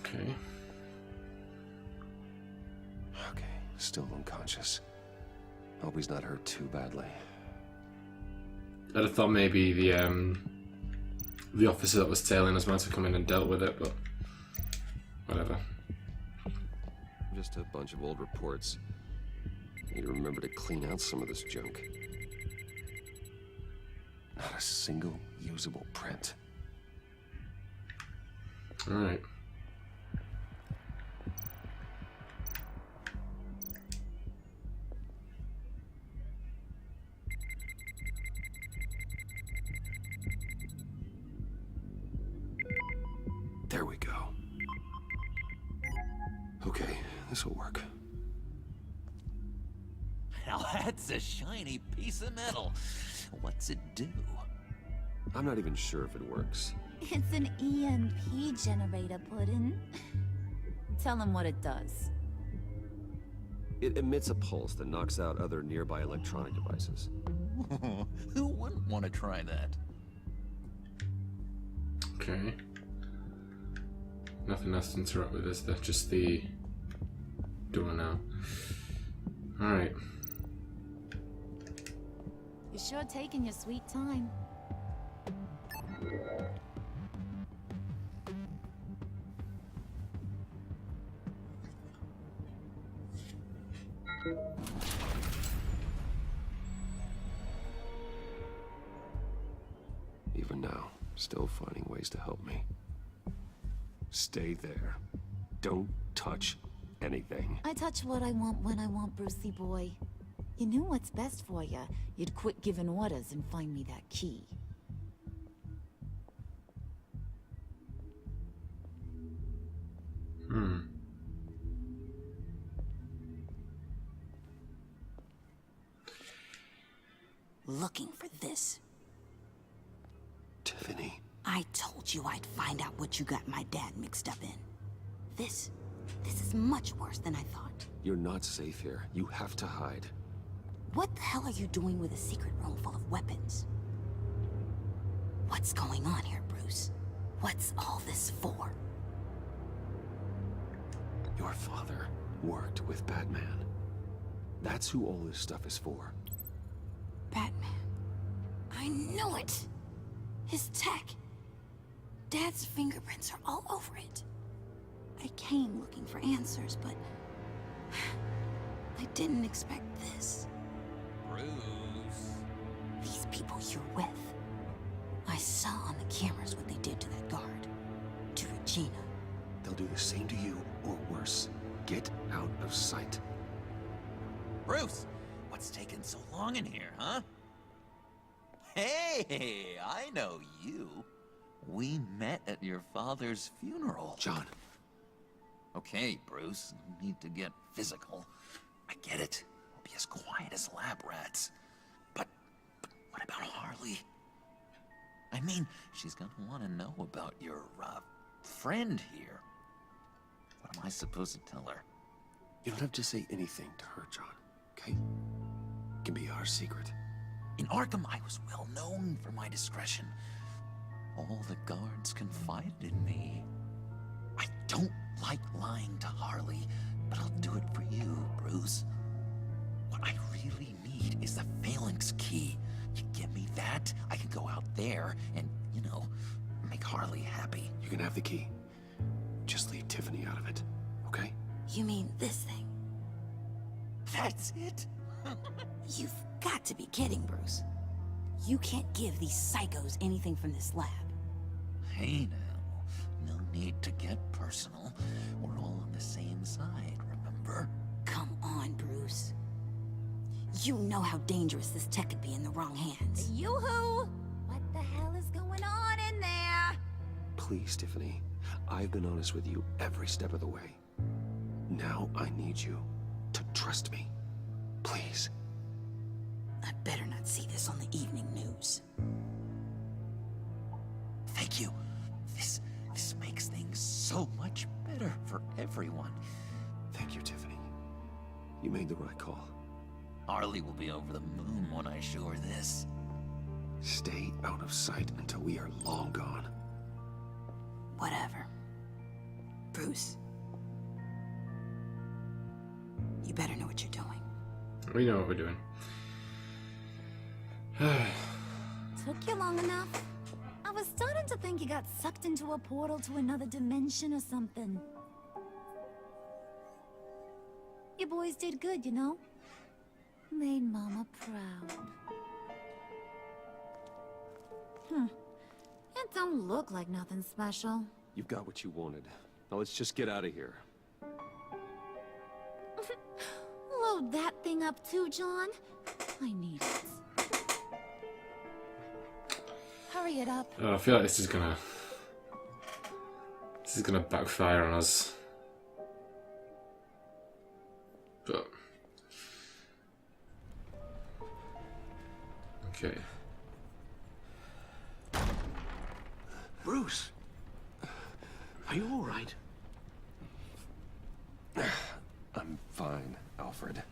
Okay. Okay, still unconscious. Hope he's not hurt too badly. I'd have thought maybe the officer that was tailing us might have come in and dealt with it, but whatever. Just a bunch of old reports. Need to remember to clean out some of this junk. Not a single usable print. Alright. There we go. Okay, this'll work. Now that's a shiny piece of metal. What's it do? I'm not even sure if it works. It's an EMP generator, Puddin'. Tell him what it does. It emits a pulse that knocks out other nearby electronic devices. Who wouldn't want to try that? Okay. Nothing else to interrupt with, is there? Just the door now. Alright. You're sure taking your sweet time. Even now, still finding ways to help me. Stay there. Don't touch anything. I touch what I want when I want, Brucey boy. You knew what's best for you. You'd quit giving orders and find me that key. Looking for this. Tiffany. I told you I'd find out what you got my dad mixed up in. This is much worse than I thought. You're not safe here. You have to hide. What the hell are you doing with a secret room full of weapons? What's going on here, Bruce? What's all this for? Your father worked with Batman. That's who all this stuff is for. Batman. I knew it! His tech. Dad's fingerprints are all over it. I came looking for answers, but I didn't expect this. Bruce. These people you're with. I saw on the cameras what they did to that guard. To Regina. They'll do the same to you, or worse. Get out of sight. Bruce, what's taking so long in here, huh? Hey, I know you. We met at your father's funeral. John. Okay, Bruce, no need to get physical. I get it. We'll be as quiet as lab rats. But what about Harley? I mean, she's gonna want to know about your, friend here. What am I supposed to tell her? You don't have to say anything to her, John, okay? It can be our secret. In Arkham, I was well known for my discretion. All the guards confided in me. I don't like lying to Harley, but I'll do it for you, Bruce. What I really need is the phalanx key. You give me that, I can go out there and, you know, make Harley happy. You can have the key. Just leave Tiffany out of it, okay? You mean this thing? That's it? You've got to be kidding, Bruce. You can't give these psychos anything from this lab. Hey now, no need to get personal. We're all on the same side, remember? Come on, Bruce. You know how dangerous this tech could be in the wrong hands. Yoo-hoo! What the hell is going on in there? Please, Tiffany. I've been honest with you every step of the way. Now I need you to trust me. Please. I better not see this on the evening news. Thank you. This makes things so much better for everyone. Thank you, Tiffany. You made the right call. Harley will be over the moon when I show her this. Stay out of sight until we are long gone. Whatever. Bruce. You better know what you're doing. We know what we're doing. Took you long enough? I was starting to think you got sucked into a portal to another dimension or something. You boys did good, you know? Made Mama proud. It don't look like nothing special. You've got what you wanted. Now let's just get out of here. Load that thing up too, John. I need it. Hurry it up. Oh, I feel like this is gonna backfire on us. But okay. Bruce, are you all right? I'm fine, Alfred.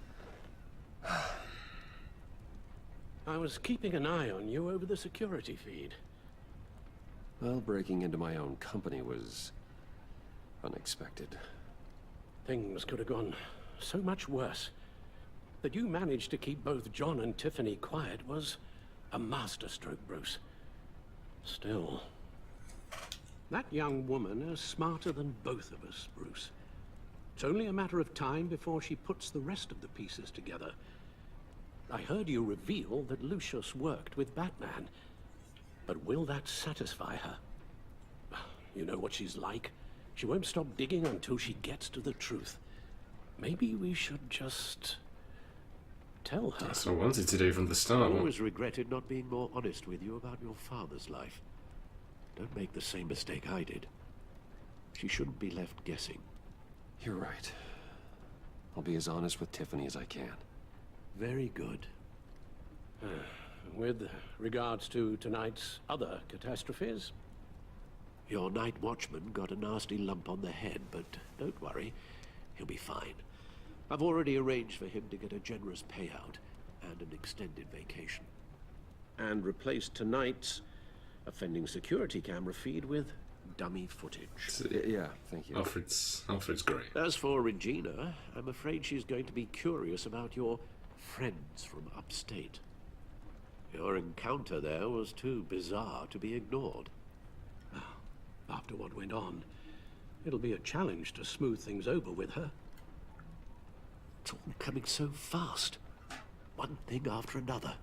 I was keeping an eye on you over the security feed. Well, breaking into my own company was unexpected. Things could have gone so much worse. That you managed to keep both John and Tiffany quiet was a masterstroke, Bruce. Still, that young woman is smarter than both of us, Bruce. It's only a matter of time before she puts the rest of the pieces together. I heard you reveal that Lucius worked with Batman. But will that satisfy her? You know what she's like. She won't stop digging until she gets to the truth. Maybe we should just tell her. That's what I wanted to do from the start. I always regretted not being more honest with you about your father's life. Don't make the same mistake I did. She shouldn't be left guessing. You're right. I'll be as honest with Tiffany as I can. Very good. With regards to tonight's other catastrophes, your night watchman got a nasty lump on the head, but don't worry, he'll be fine. I've already arranged for him to get a generous payout and an extended vacation. And replaced tonight's offending security camera feed with dummy footage. Yeah, thank you. Alfred's great. As for Regina, I'm afraid she's going to be curious about your friends from upstate. Your encounter there was too bizarre to be ignored. After what went on, it'll be a challenge to smooth things over with her. It's all coming so fast. One thing after another.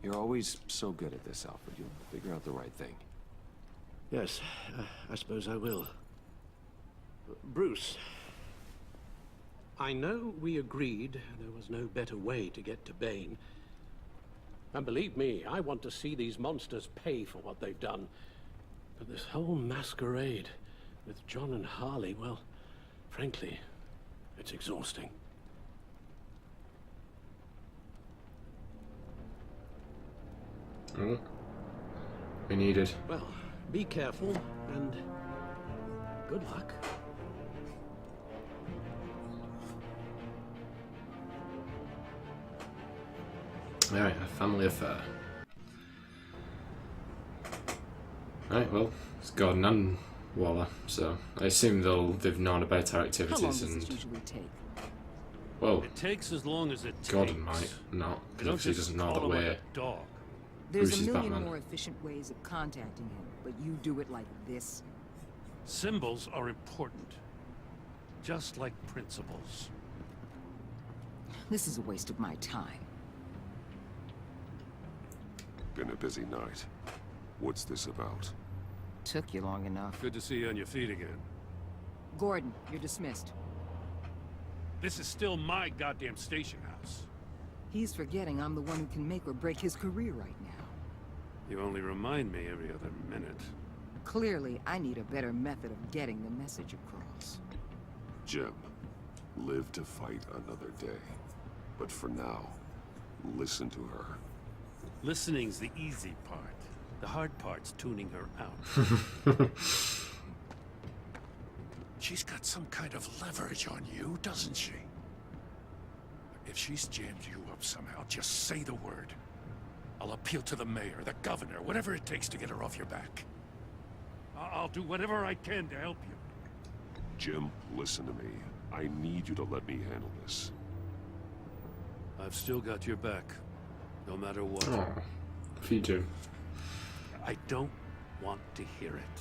You're always so good at this, Alfred. You'll figure out the right thing. Yes, I suppose I will. Bruce, I know we agreed there was no better way to get to Bane. And believe me, I want to see these monsters pay for what they've done. But this whole masquerade with John and Harley, well, frankly, it's exhausting. Oh. We need it. Well, be careful and good luck. Alright, a family affair. Right, well, it's Gordon and Waller, so I assume they've known about our activities. How long does and this usually take? Well, It takes as long as it takes. Gordon might not, because Don't obviously he just doesn't know call the him way. like a dog. There's Bruce a is million Batman. more efficient ways of contacting him, but you do it like this. Symbols are important, just like principles. This is a waste of my time. Been a busy night. What's this about? Took you long enough. Good to see you on your feet again. Gordon, you're dismissed. This is still my goddamn station house. He's forgetting I'm the one who can make or break his career right now. You only remind me every other minute. Clearly, I need a better method of getting the message across. Jim, live to fight another day. But for now, listen to her. Listening's the easy part. The hard part's tuning her out. She's got some kind of leverage on you, doesn't she? If she's jammed you up somehow, just say the word. I'll appeal to the mayor, the governor, whatever it takes to get her off your back. I'll do whatever I can to help you. Jim, listen to me. I need you to let me handle this. I've still got your back, no matter what. Oh, feed Jim. I don't want to hear it.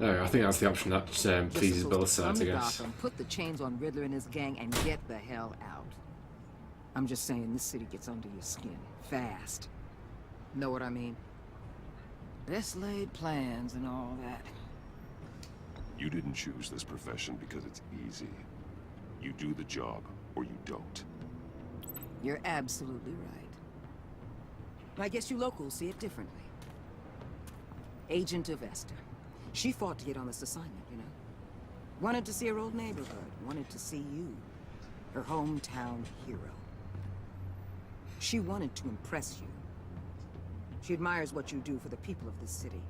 Oh, I think that's the option that pleases both sides, I guess. Gotham, put the chains on Riddler and his gang and get the hell out. I'm just saying, this city gets under your skin. Fast. Know what I mean? Best laid plans and all that. You didn't choose this profession because it's easy. You do the job, or you don't. You're absolutely right. I guess you locals see it differently. Agent of Esther. She fought to get on this assignment, you know? Wanted to see her old neighborhood. Wanted to see you. Her hometown hero. She wanted to impress you. She admires what you do for the people of this city.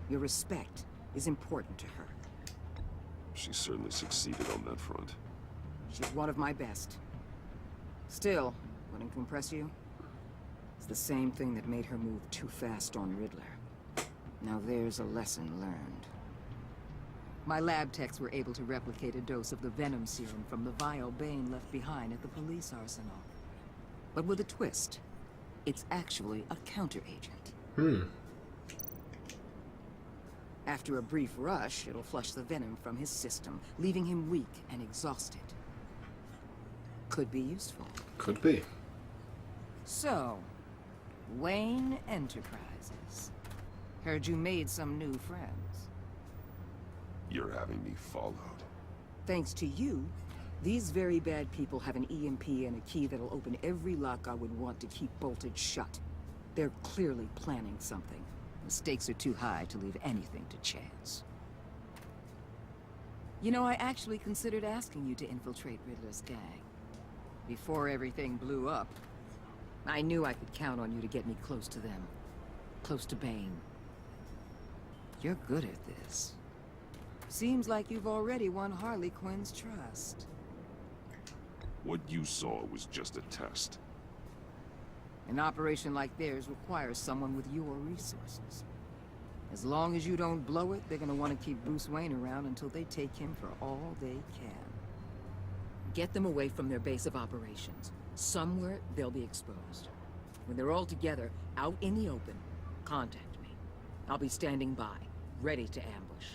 Your respect is important to her. She certainly succeeded on that front. She's one of my best. Still, wanting to impress you? It's the same thing that made her move too fast on Riddler. Now there's a lesson learned. My lab techs were able to replicate a dose of the venom serum from the vial Bane left behind at the police arsenal. But with a twist. It's actually a counter-agent. After a brief rush, it'll flush the venom from his system, leaving him weak and exhausted. Could be useful. Could be. So, Wayne Enterprises. Heard you made some new friends. You're having me followed. Thanks to you, these very bad people have an EMP and a key that'll open every lock I would want to keep bolted shut. They're clearly planning something. The stakes are too high to leave anything to chance. You know, I actually considered asking you to infiltrate Riddler's gang. Before everything blew up, I knew I could count on you to get me close to them. Close to Bane. You're good at this. Seems like you've already won Harley Quinn's trust. What you saw was just a test. An operation like theirs requires someone with your resources. As long as you don't blow it, they're gonna want to keep Bruce Wayne around until they take him for all they can. Get them away from their base of operations. Somewhere they'll be exposed. When they're all together, out in the open, contact me. I'll be standing by, ready to ambush.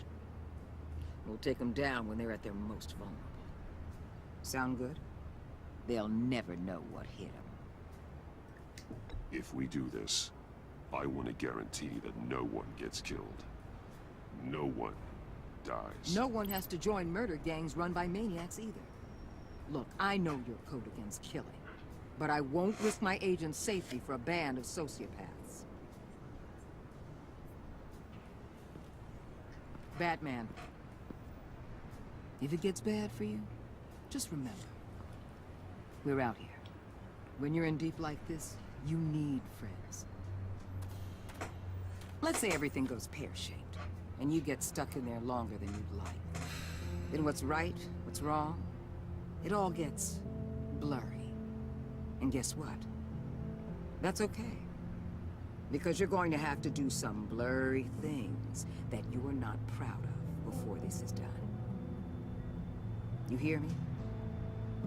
We'll take them down when they're at their most vulnerable. Sound good? They'll never know what hit them. If we do this, I want to guarantee that no one gets killed. No one dies. No one has to join murder gangs run by maniacs either. Look, I know your code against killing, but I won't risk my agent's safety for a band of sociopaths. Batman. If it gets bad for you, just remember. We're out here. When you're in deep like this, you need friends. Let's say everything goes pear-shaped, and you get stuck in there longer than you'd like. Then what's right, what's wrong, it all gets blurry. And guess what? That's okay. Because you're going to have to do some blurry things that you are not proud of before this is done. You hear me?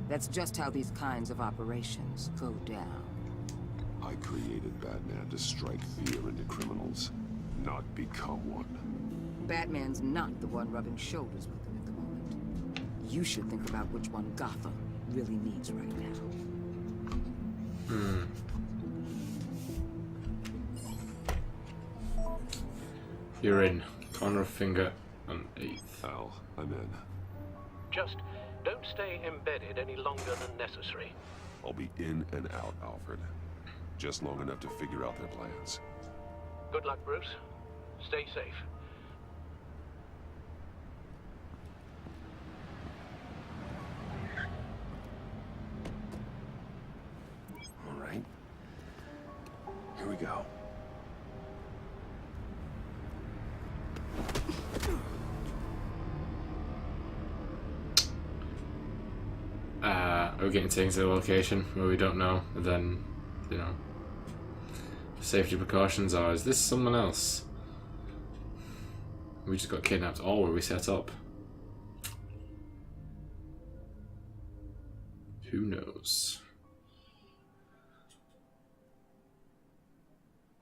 That's just how these kinds of operations go down. I created Batman to strike fear into criminals, not become one. Batman's not the one rubbing shoulders with them at the moment. You should think about which one Gotham really needs right now. You're in. Corner of finger on 8th. Al, I'm in. Just don't stay embedded any longer than necessary. I'll be in and out, Alfred. Just long enough to figure out their plans. Good luck, Bruce. Stay safe. go. We're getting taken to the location where we don't know, and then, you know, safety precautions, or is this someone else? We just got kidnapped, or were we set up? Who knows?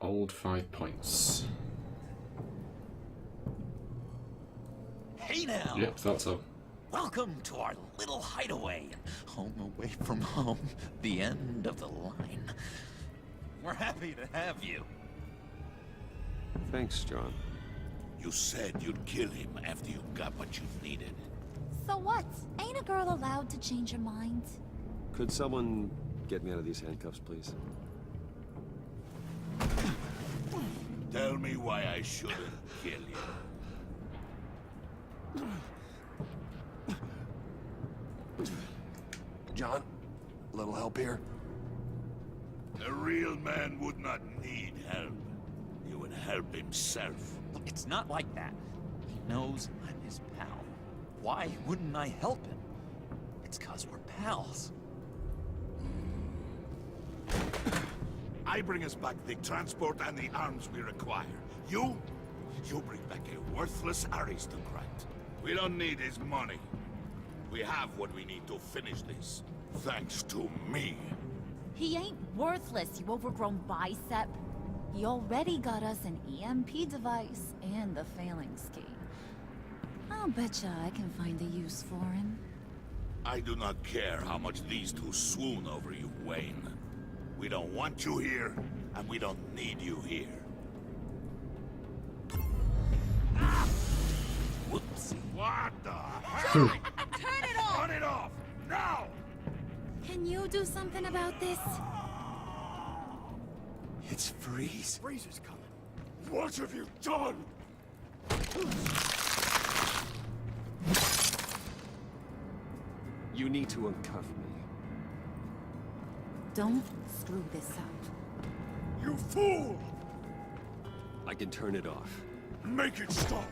Old 5 points. Hey now! Yep, thought so. Welcome to our little hideaway. Home away from home. The end of the line. We're happy to have you. Thanks, John. You said you'd kill him after you got what you needed. So what? Ain't a girl allowed to change her mind? Could someone get me out of these handcuffs, please? Tell me why I shouldn't kill you. John, a little help here? A real man would not need help. He would help himself. Look, it's not like that. He knows I'm his pal. Why wouldn't I help him? It's 'cause we're pals. I bring us back the transport and the arms we require. You bring back a worthless aristocrat. We don't need his money. We have what we need to finish this. Thanks to me. He ain't worthless, you overgrown bicep. He already got us an EMP device and the phalanx key. I'll betcha I can find a use for him. I do not care how much these two swoon over you, Wayne. We don't want you here, and we don't need you here. Whoopsie. What the hell? Turn it off! Turn it off! Now! Can you do something about this? It's Freeze. Freeze is coming. What have you done? You need to uncuff me. Don't screw this up. You fool! I can turn it off. Make it stop,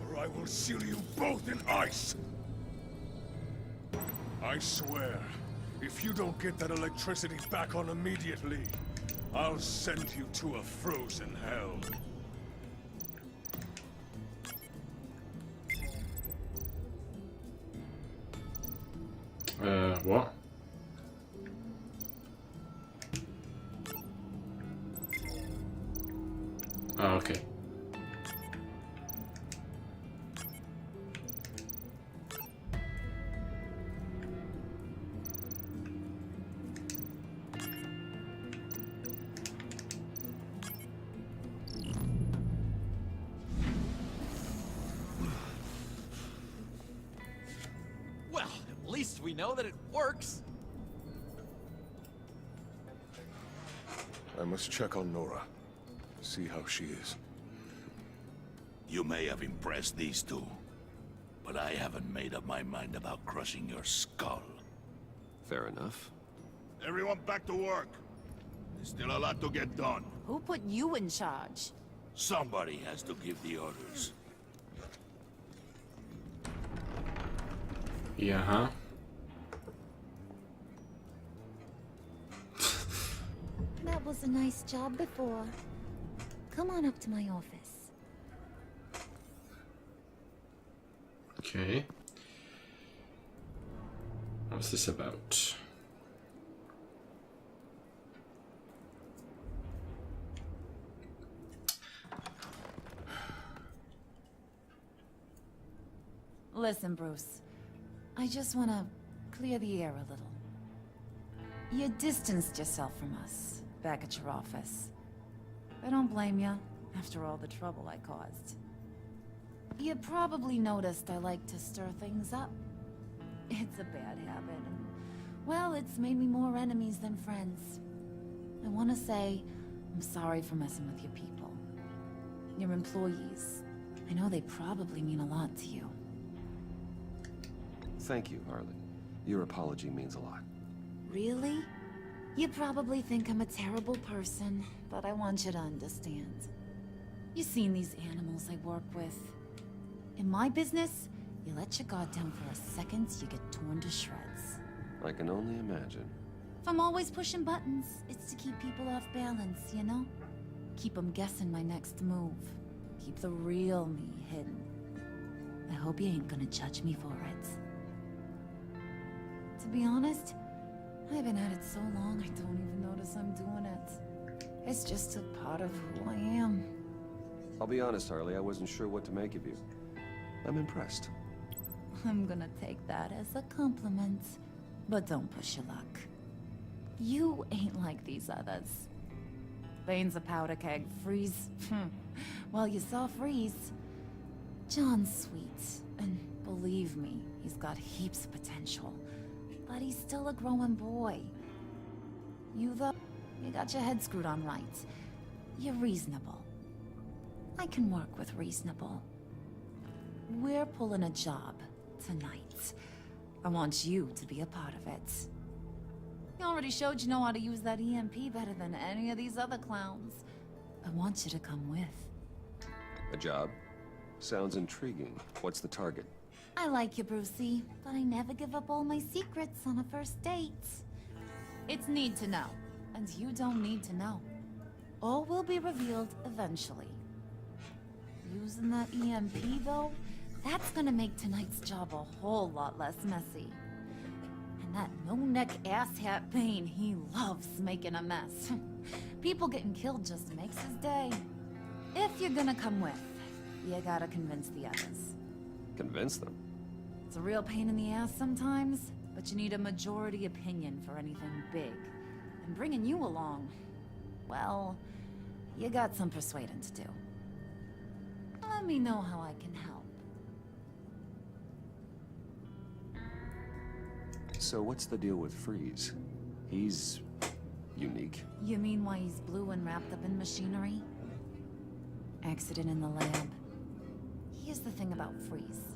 or I will seal you both in ice! I swear, if you don't get that electricity back on immediately, I'll send you to a frozen hell. What? Oh, okay. Well, at least we know that it works. I must check on Nora. See how she is. You may have impressed these two, but I haven't made up my mind about crushing your skull. Fair enough. Everyone back to work. There's still a lot to get done. Who put you in charge? Somebody has to give the orders. Yeah, huh? That was a nice job before. Come on up to my office. Okay. What's this about? Listen, Bruce. I just want to clear the air a little. You distanced yourself from us back at your office. I don't blame you, after all the trouble I caused. You probably noticed I like to stir things up. It's a bad habit, and, well, it's made me more enemies than friends. I want to say I'm sorry for messing with your people. Your employees. I know they probably mean a lot to you. Thank you, Harley. Your apology means a lot. Really? You probably think I'm a terrible person, but I want you to understand. You've seen these animals I work with. In my business, you let your guard down for a second, you get torn to shreds. I can only imagine. If I'm always pushing buttons, it's to keep people off balance, you know? Keep them guessing my next move. Keep the real me hidden. I hope you ain't gonna judge me for it. To be honest, I've been at it so long I don't even notice I'm doing it. It's just a part of who I am. I'll be honest, Harley, I wasn't sure what to make of you. I'm impressed. I'm gonna take that as a compliment. But don't push your luck. You ain't like these others. Bane's a powder keg. Freeze. Well, you saw Freeze. John's sweet. And believe me, he's got heaps of potential. But he's still a growing boy. You, though, you got your head screwed on right. You're reasonable. I can work with reasonable. We're pulling a job tonight. I want you to be a part of it. You already showed you know how to use that EMP better than any of these other clowns. I want you to come with. A job? Sounds intriguing. What's the target? I like you, Brucey, but I never give up all my secrets on a first date. It's need to know, and you don't need to know. All will be revealed eventually. Using that EMP, though, that's gonna make tonight's job a whole lot less messy. And that no-neck asshat Bane, he loves making a mess. People getting killed just makes his day. If you're gonna come with, you gotta convince the others. Convince them? It's a real pain in the ass sometimes, but you need a majority opinion for anything big. And bringing you along, well, you got some persuading to do. Let me know how I can help. So what's the deal with Freeze? He's unique. You mean why he's blue and wrapped up in machinery? Accident in the lab. Here's the thing about Freeze.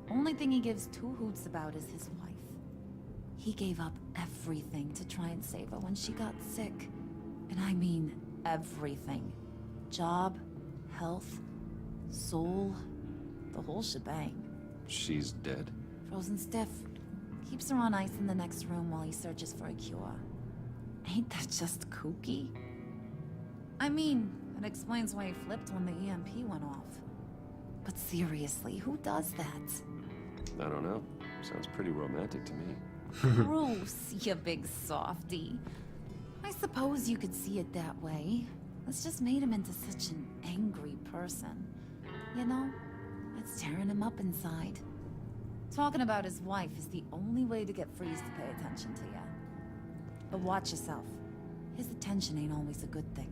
Only thing he gives two hoots about is his wife. He gave up everything to try and save her when she got sick. And I mean everything. Job, health, soul, the whole shebang. She's dead? Frozen stiff. Keeps her on ice in the next room while he searches for a cure. Ain't that just kooky? I mean, it explains why he flipped when the EMP went off. But seriously, who does that? I don't know. Sounds pretty romantic to me. Bruce, you big softy. I suppose you could see it that way. It's just made him into such an angry person. You know, it's tearing him up inside. Talking about his wife is the only way to get Freeze to pay attention to you. But watch yourself. His attention ain't always a good thing.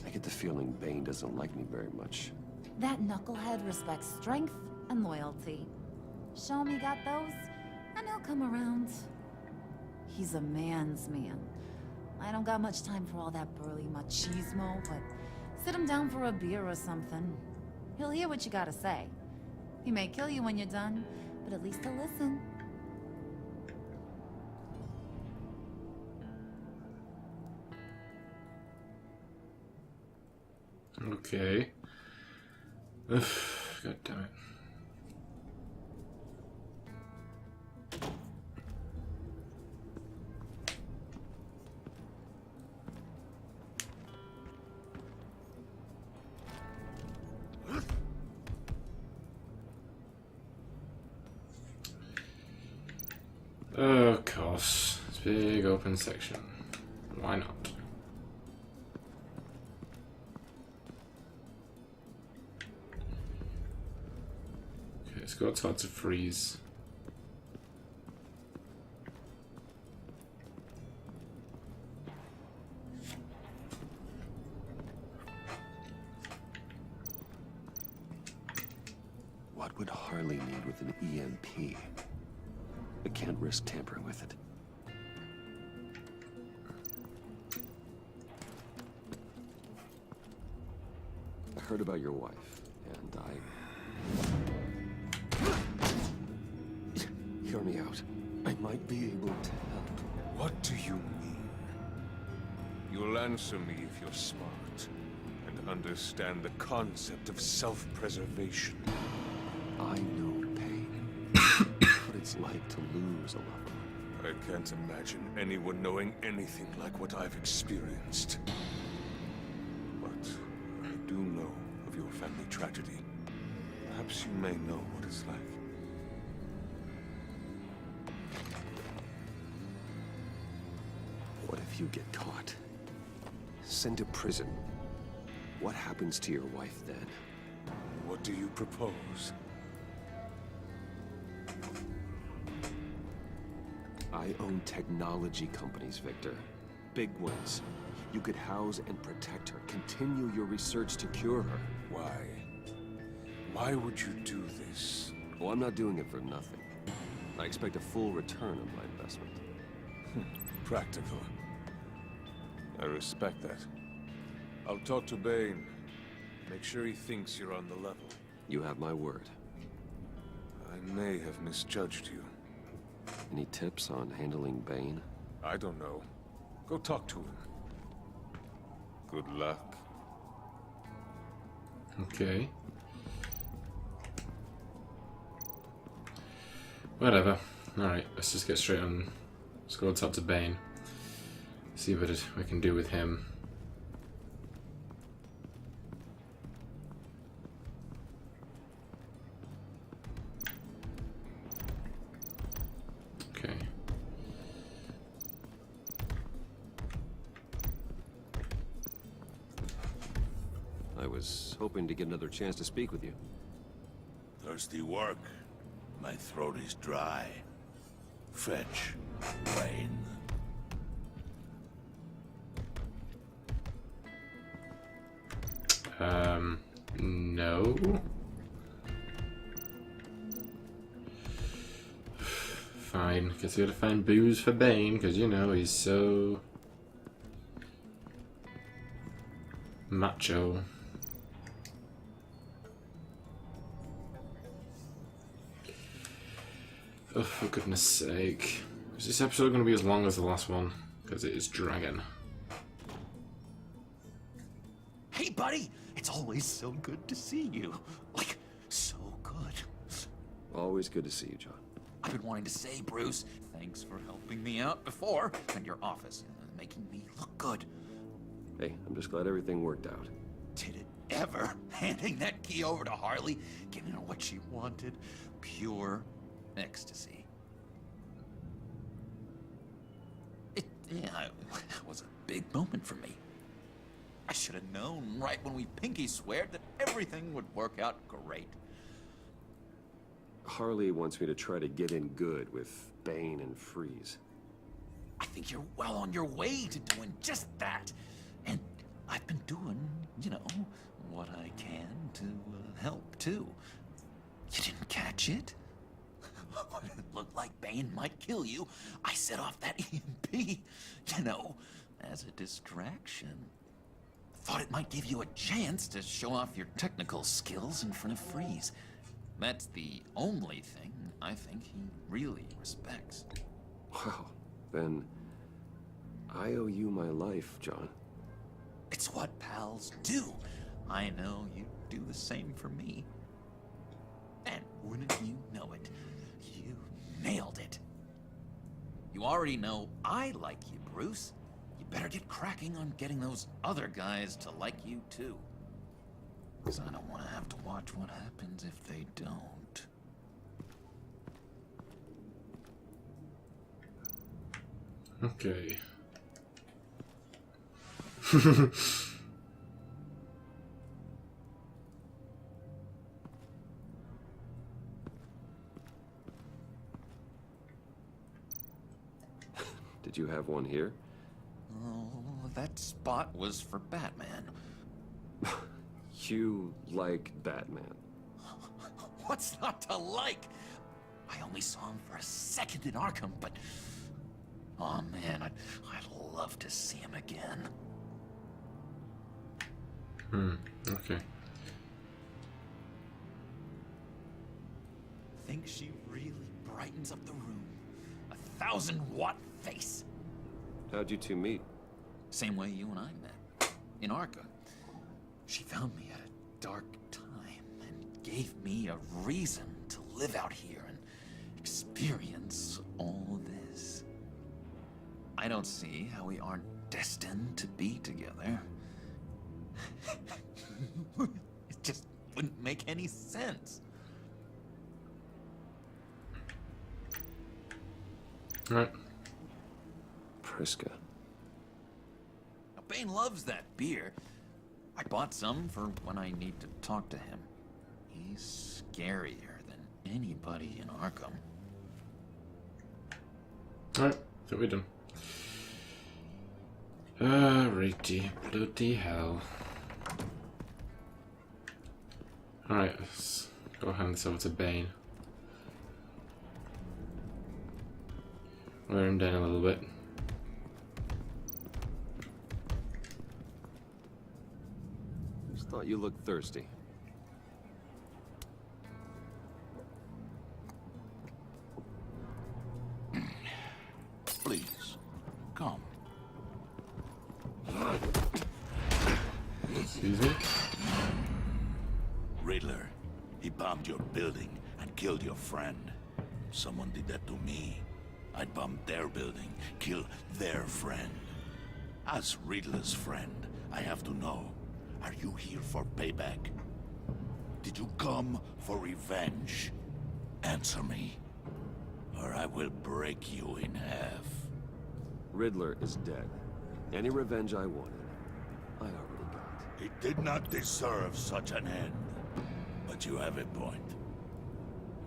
I get the feeling Bane doesn't like me very much. That knucklehead respects strength and loyalty. Show me got those, and he'll come around. He's a man's man. I don't got much time for all that burly machismo, but sit him down for a beer or something. He'll hear what you gotta say. He may kill you when you're done, but at least he'll listen. Okay. Ugh, God damn it. Of course. It's a big open section. Why not? Okay, let's go outside to Freeze. What would Harley need with an EMP? I can't risk tampering with it. I heard about your wife, and Hear me out. I might be able to help. What do you mean? You'll answer me if you're smart and understand the concept of self-preservation. I know pain. What it's like to lose a loved one. I can't imagine anyone knowing anything like what I've experienced. But I do know of your family tragedy. Perhaps you may know what it's like. What if you get caught? Sent to prison. What happens to your wife then? What do you propose? I own technology companies, Victor. Big ones. You could house and protect her. Continue your research to cure her. Why? Why would you do this? Well, I'm not doing it for nothing. I expect a full return on my investment. Practical. I respect that. I'll talk to Bane. Make sure he thinks you're on the level. You have my word. I may have misjudged you. Any tips on handling Bane? I don't know. Go talk to him. Good luck. Okay. Whatever. Alright, let's just get straight on. Let's go talk to Bane. See what we can do with him. Okay. I was hoping to get another chance to speak with you. Thirsty work? My throat is dry. Fetch, Wayne. No. Fine. Guess we gotta find booze for Bane, because you know he's so macho. Oh, for goodness sake. Is this episode going to be as long as the last one? Because it is dragging. Hey, buddy! It's always so good to see you. Like, so good. Always good to see you, John. I've been wanting to say, Bruce, thanks for helping me out before in your office, making me look good. Hey, I'm just glad everything worked out. Did it ever? Handing that key over to Harley, giving her what she wanted. Pure ecstasy. It was a big moment for me. I should have known right when we pinky sweared that everything would work out great. Harley wants me to try to get in good with Bane and Freeze. I think you're well on your way to doing just that. And I've been doing, you know, what I can to help, too. You didn't catch it? When it looked like Bane might kill you, I set off that EMP, you know, as a distraction. Thought it might give you a chance to show off your technical skills in front of Freeze. That's the only thing I think he really respects. Wow, then I owe you my life, John. It's what pals do. I know you do the same for me. And wouldn't you know it, you nailed it. You already know I like you, Bruce. You better get cracking on getting those other guys to like you too. Because I don't want to have to watch what happens if they don't. Okay. Did you have one here? Oh, that spot was for Batman. You like Batman? What's not to like? I only saw him for a second in Arkham, but... oh man, I'd love to see him again. Okay. Think she really brightens up the room. A 1,000-watt face. How'd you two meet? Same way you and I met. In Arkham. She found me at a dark time and gave me a reason to live out here and experience all this. I don't see how we aren't destined to be together. It just wouldn't make any sense. Right. Priska. Now, Bane loves that beer. I bought some for when I need to talk to him. He's scarier than anybody in Arkham. Alright, I think we're done. Alrighty, bloody hell. Alright, let's go hand this over to Bane. Wear him down a little bit. Just thought you looked thirsty. Please, come. Excuse me? Riddler, he bombed your building and killed your friend. Someone did that to me. I'd bomb their building, kill their friend. As Riddler's friend, I have to know, are you here for payback? Did you come for revenge? Answer me, or I will break you in half. Riddler is dead. Any revenge I wanted, I already got. He did not deserve such an end. But you have a point.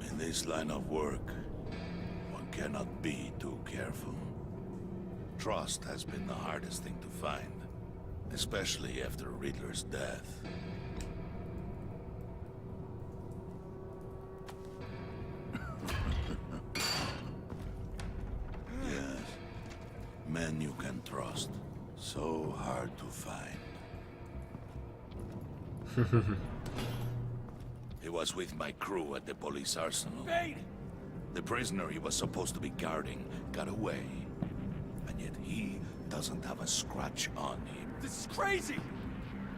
In this line of work, one cannot be too careful. Trust has been the hardest thing to find, especially after Riddler's death. Yes, men you can trust. So hard to find. He was with my crew at the police arsenal. Bane! The prisoner he was supposed to be guarding got away. And yet he doesn't have a scratch on him. This is crazy!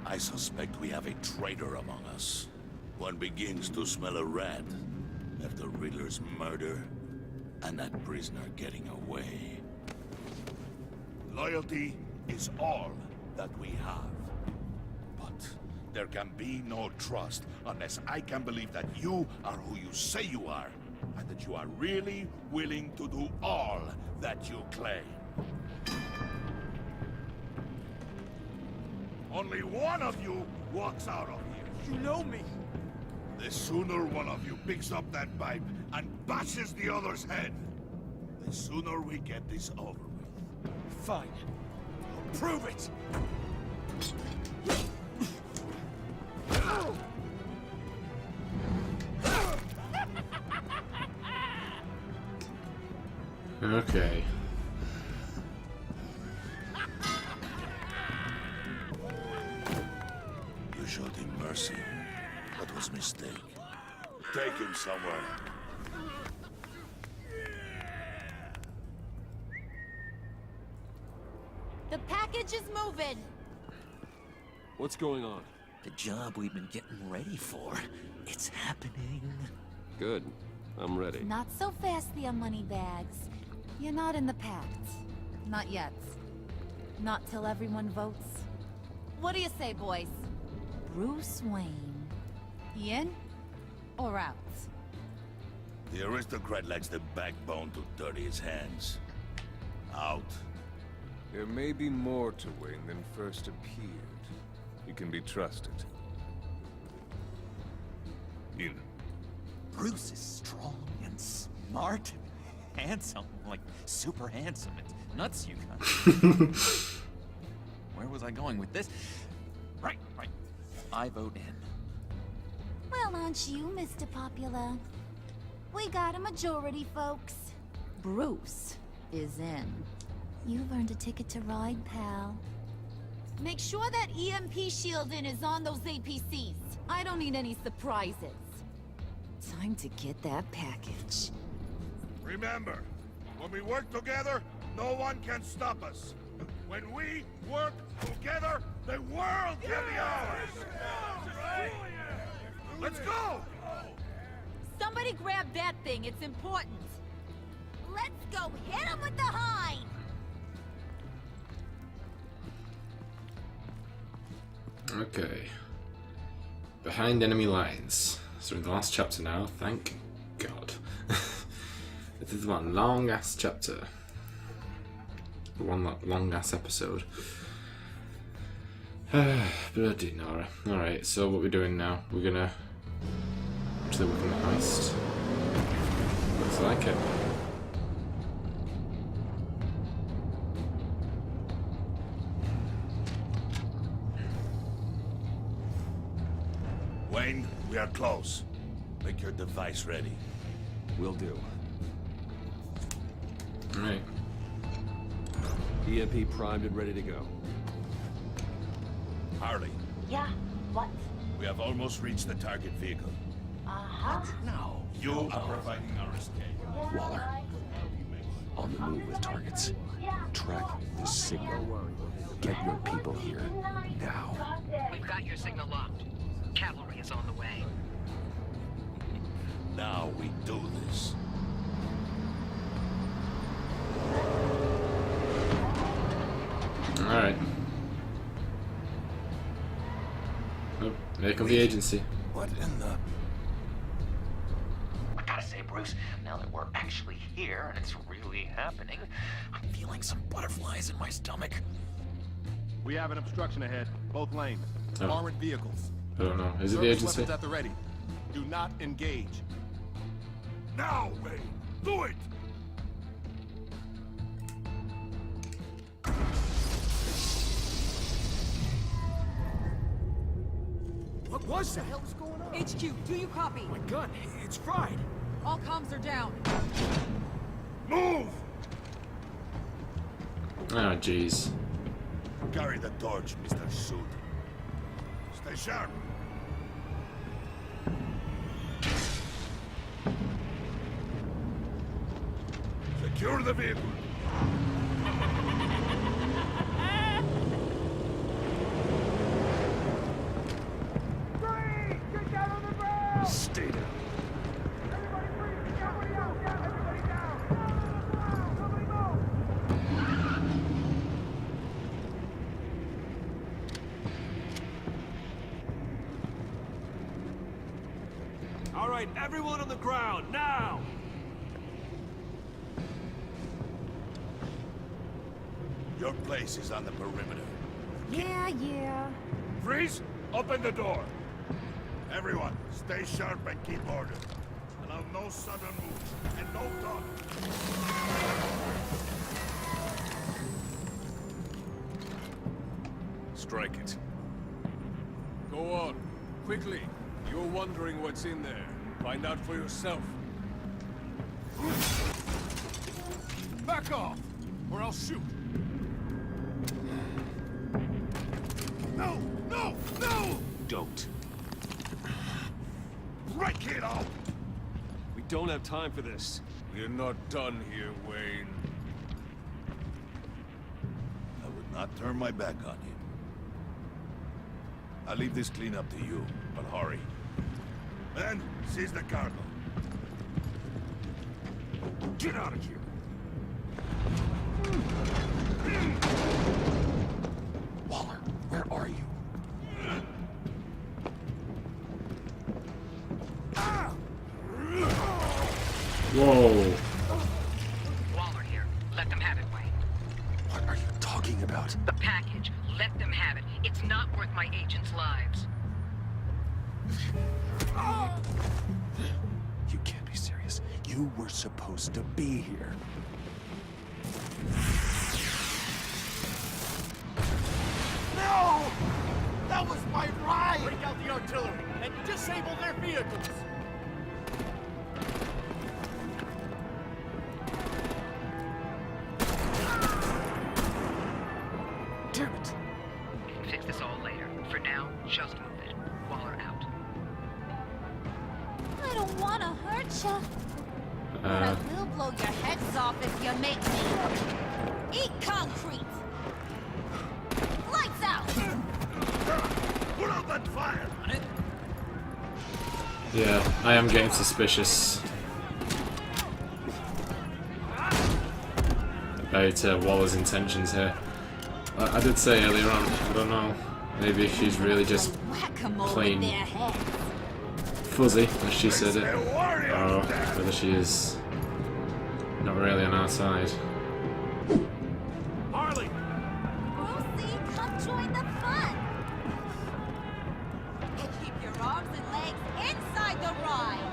I suspect we have a traitor among us. One begins to smell a rat after Riddler's murder and that prisoner getting away. Loyalty is all that we have. But there can be no trust unless I can believe that you are who you say you are, and that you are really willing to do all that you claim. Only one of you walks out of here. You know me. The sooner one of you picks up that pipe and bashes the other's head, the sooner we get this over with. Fine. I'll prove it! Okay. You showed him mercy. That was a mistake. Take him somewhere. The package is moving. What's going on? The job we've been getting ready for. It's happening. Good. I'm ready. Not so fast, the Moneybags. You're not in the PACT. Not yet. Not till everyone votes. What do you say, boys? Bruce Wayne. In or out? The aristocrat lacks the backbone to dirty his hands. Out. There may be more to Wayne than first appeared. He can be trusted. In. Bruce is strong and smart and handsome. Like, super handsome. It's nuts, you guys. Where was I going with this? Right. I vote in. Well, aren't you, Mr. Popular? We got a majority, folks. Bruce is in. You've earned a ticket to ride, pal. Make sure that EMP shielding is on those APCs. I don't need any surprises. Time to get that package. Remember, When we work together, no one can stop us. When we work together, the world can be ours! Let's go! Somebody grab that thing, it's important. Let's go hit him with the hind! Okay. Behind enemy lines. So in the last chapter now, thank God. This is one long ass chapter. One long ass episode. Bloody Nora. Alright, so what we're doing now, we're gonna actually work on the heist. Looks like it. Wayne, we are close. Make your device ready. Will do. Alright. EMP primed and ready to go. Harley, Yeah, what? we have almost reached the target vehicle. Uh-huh. Now, you are providing our escape. Waller. On the move with targets. Track the signal. Get your people here. Now. We've got your signal locked. Cavalry is on the way. Now we do this. Alright. Oh, there comes the agency. What in the... I gotta say, Bruce, now that we're actually here and it's really happening, I'm feeling some butterflies in my stomach. We have an obstruction ahead, both lanes. Oh. Armored vehicles. I don't know. Is it the Service agency? weapons at the ready. Do not engage. Now, Wayne! Do it! What was that? What the hell is going on? HQ, do you copy? My gun, it's fried. All comms are down. Move! Oh, jeez. Carry the torch, Mr. Suit. Stay sharp. Secure the vehicle. Stay down. All right, everyone on the ground, now! Your place is on the perimeter. Yeah. Freeze! Open the door. Everyone, stay sharp and keep order. Allow no sudden moves and no talk. Strike it. Go on. Quickly. You're wondering what's in there. Find out for yourself. Back off, or I'll shoot. No! No! No! Don't. Break it out! We don't have time for this. We're not done here, Wayne. I would not turn my back on you. I'll leave this cleanup to you, but hurry. Then, seize the cargo. Get out of here! Waller, where are you? Whoa. Waller here. Let them have it, Wayne. What are you talking about? The package. Let them have it. It's not worth my agents' lives. You can't be serious. You were supposed to be here. No! That was my ride! Break out the artillery and disable their vehicles! Damn it! We can fix this all later. For now, just move it. Waller out. I don't want to hurt you, but I will blow your heads off if you make me eat concrete. Lights out. Put out that fire. Yeah, I am getting suspicious about Waller's intentions here. I did say earlier on, I don't know, maybe she's really just plain fuzzy, as she said it, or whether she is not really on our side. Harley! Lucy, come join the fun! And keep your arms and legs inside the ride!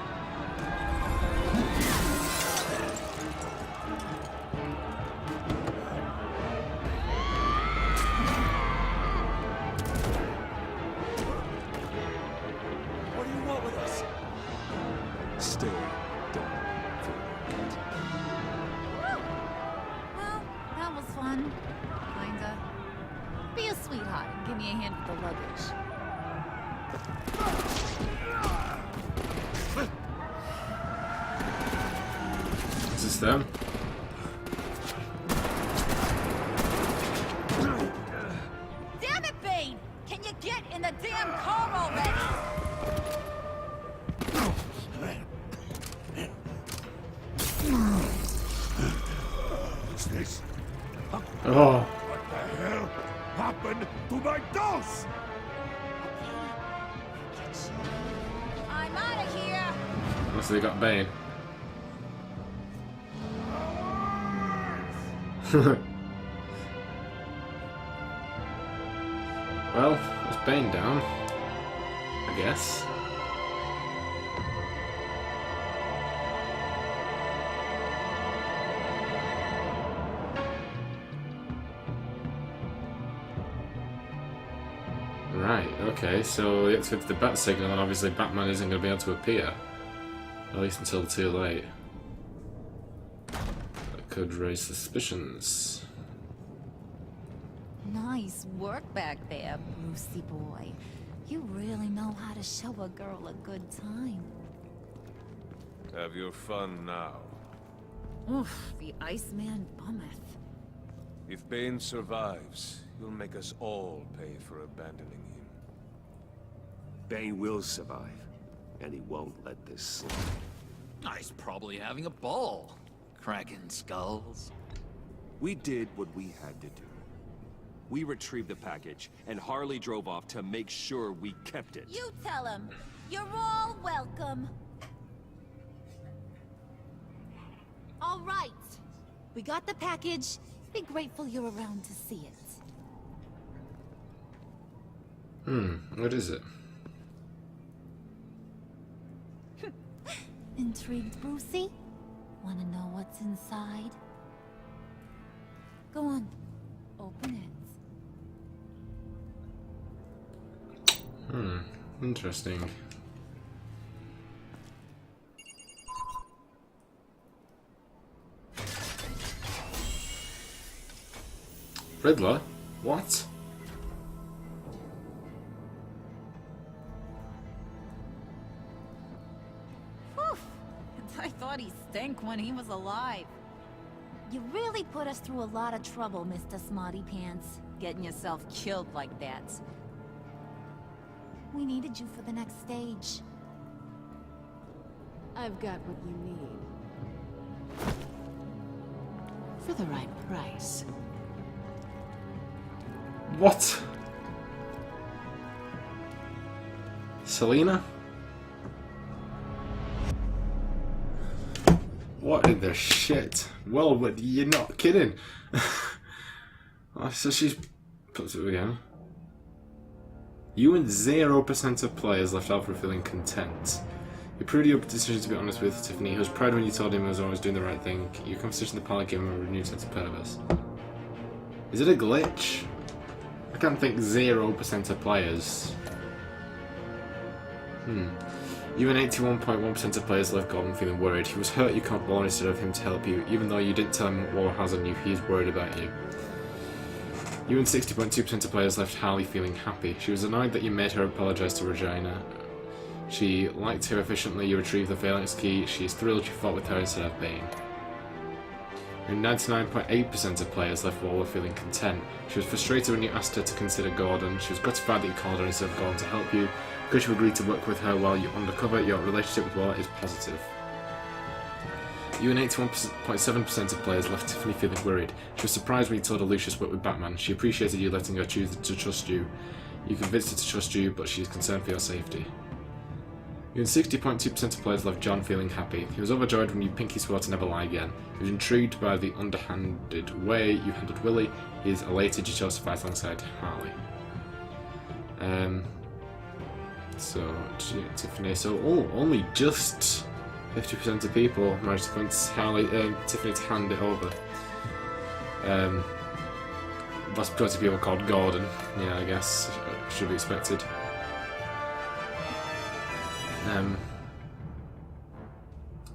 What do you want with us? Stay down. Well, that was fun. Kinda. Be a sweetheart and give me a hand with the luggage. Is this them? Damn it, Bane! Can you get in the damn car already? What's this? Oh. What the hell happened to my dose? I'm out of here! Unless they got Bane. Well, it's Bane down, I guess. Right, okay, so we activated the bat signal and obviously Batman isn't going to be able to appear. At least until too late. That could raise suspicions. Nice work back there, Brucey boy. You really know how to show a girl a good time. Have your fun now. Oof, the Iceman bummeth. If Bane survives, he'll make us all pay for abandoning him. Bane will survive, and he won't let this slide. He's probably having a ball, cracking skulls. We did what we had to do. We retrieved the package, and Harley drove off to make sure we kept it. You tell him. You're all welcome. All right. We got the package. Be grateful you're around to see it. What is it? Intrigued, Brucey? Wanna know what's inside? Go on. Open it. Interesting. Riddler? What? Whew. I thought he stank when he was alive. You really put us through a lot of trouble, Mr. Smarty Pants. Getting yourself killed like that. We needed you for the next stage. I've got what you need. For the right price. What? Selena? What in the shit? Well, but you're not kidding. Oh, so she's puts it again. You and 0% of players left Alfred feeling content. You proved your decision to be honest with Tiffany. He was proud when you told him he was always doing the right thing. Your conversation in the pilot gave him a renewed sense of purpose. Is it a glitch? I can't think 0% of players. You and 81.1% of players left Gotham feeling worried. He was hurt you caught Waller instead of him to help you, even though you didn't tell him what Waller has on you, he is worried about you. You and 60.2% of players left Harley feeling happy. She was annoyed that you made her apologise to Regina. She liked how efficiently you retrieved the Phalanx key. She is thrilled you fought with her instead of Bane. And 99.8% of players left Waller feeling content. She was frustrated when you asked her to consider Gordon. She was gratified that you called her instead of Gordon to help you. Because you agreed to work with her while you're undercover, your relationship with Waller is positive. You and 81.7% of players left Tiffany feeling worried. She was surprised when you told her Lucius worked with Batman. She appreciated you letting her choose to trust you. You convinced her to trust you, but she is concerned for your safety. You and 60.2% of players left John feeling happy. He was overjoyed when you pinky swore to never lie again. He was intrigued by the underhanded way you handled Willie. He is elated you chose to fight alongside Harley. So, Tiffany. So, only just 50% of people managed to convince Tiffany to hand it over. That's because of people called Gordon. Yeah, I guess should be expected.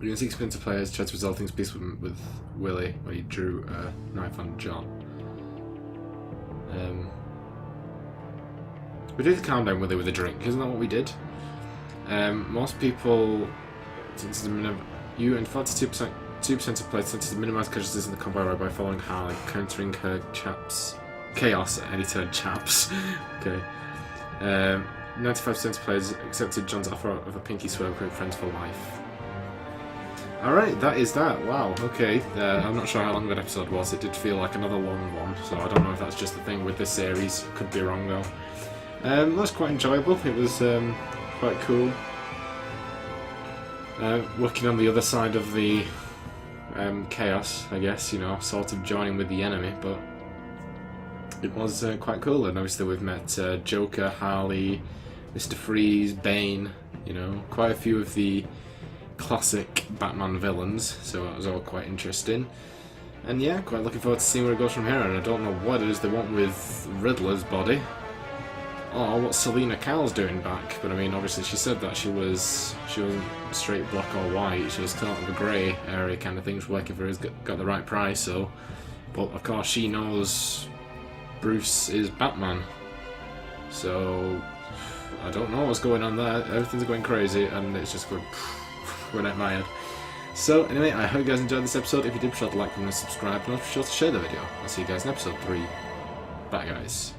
You and 6% of players tried to resolve things peacefully with Willie when he drew a knife on John. We did calm down Willie with a drink, isn't that what we did? Most people, you and 42% of players tend to minimise casualties in the combat by following Harley, countering her chaos at any turn chaps. Okay. 95% of players accepted John's offer of a pinky swear with friends for life. Alright, that is that. Wow, okay. I'm not sure how long that episode was. It did feel like another long one, so I don't know if that's just the thing with this series. Could be wrong though. That was quite enjoyable. It was quite cool. Working on the other side of the chaos, I guess, you know, sort of joining with the enemy, but it was quite cool. And obviously we've met Joker, Harley, Mr. Freeze, Bane, you know, quite a few of the classic Batman villains, so that was all quite interesting. And yeah, quite looking forward to seeing where it goes from here, and I don't know what it is they want with Riddler's body, or what Selina Kyle's doing back, but I mean, obviously she said that she wasn't straight black or white, she was kind of a grey area kind of thing, she was working for her, got the right price, so, but of course she knows Bruce is Batman, so I don't know what's going on there, everything's going crazy, and it's just going out my head. So anyway, I hope you guys enjoyed this episode. If you did, be sure to like, comment, and subscribe, and also be sure to share the video. I'll see you guys in episode 3. Bye guys.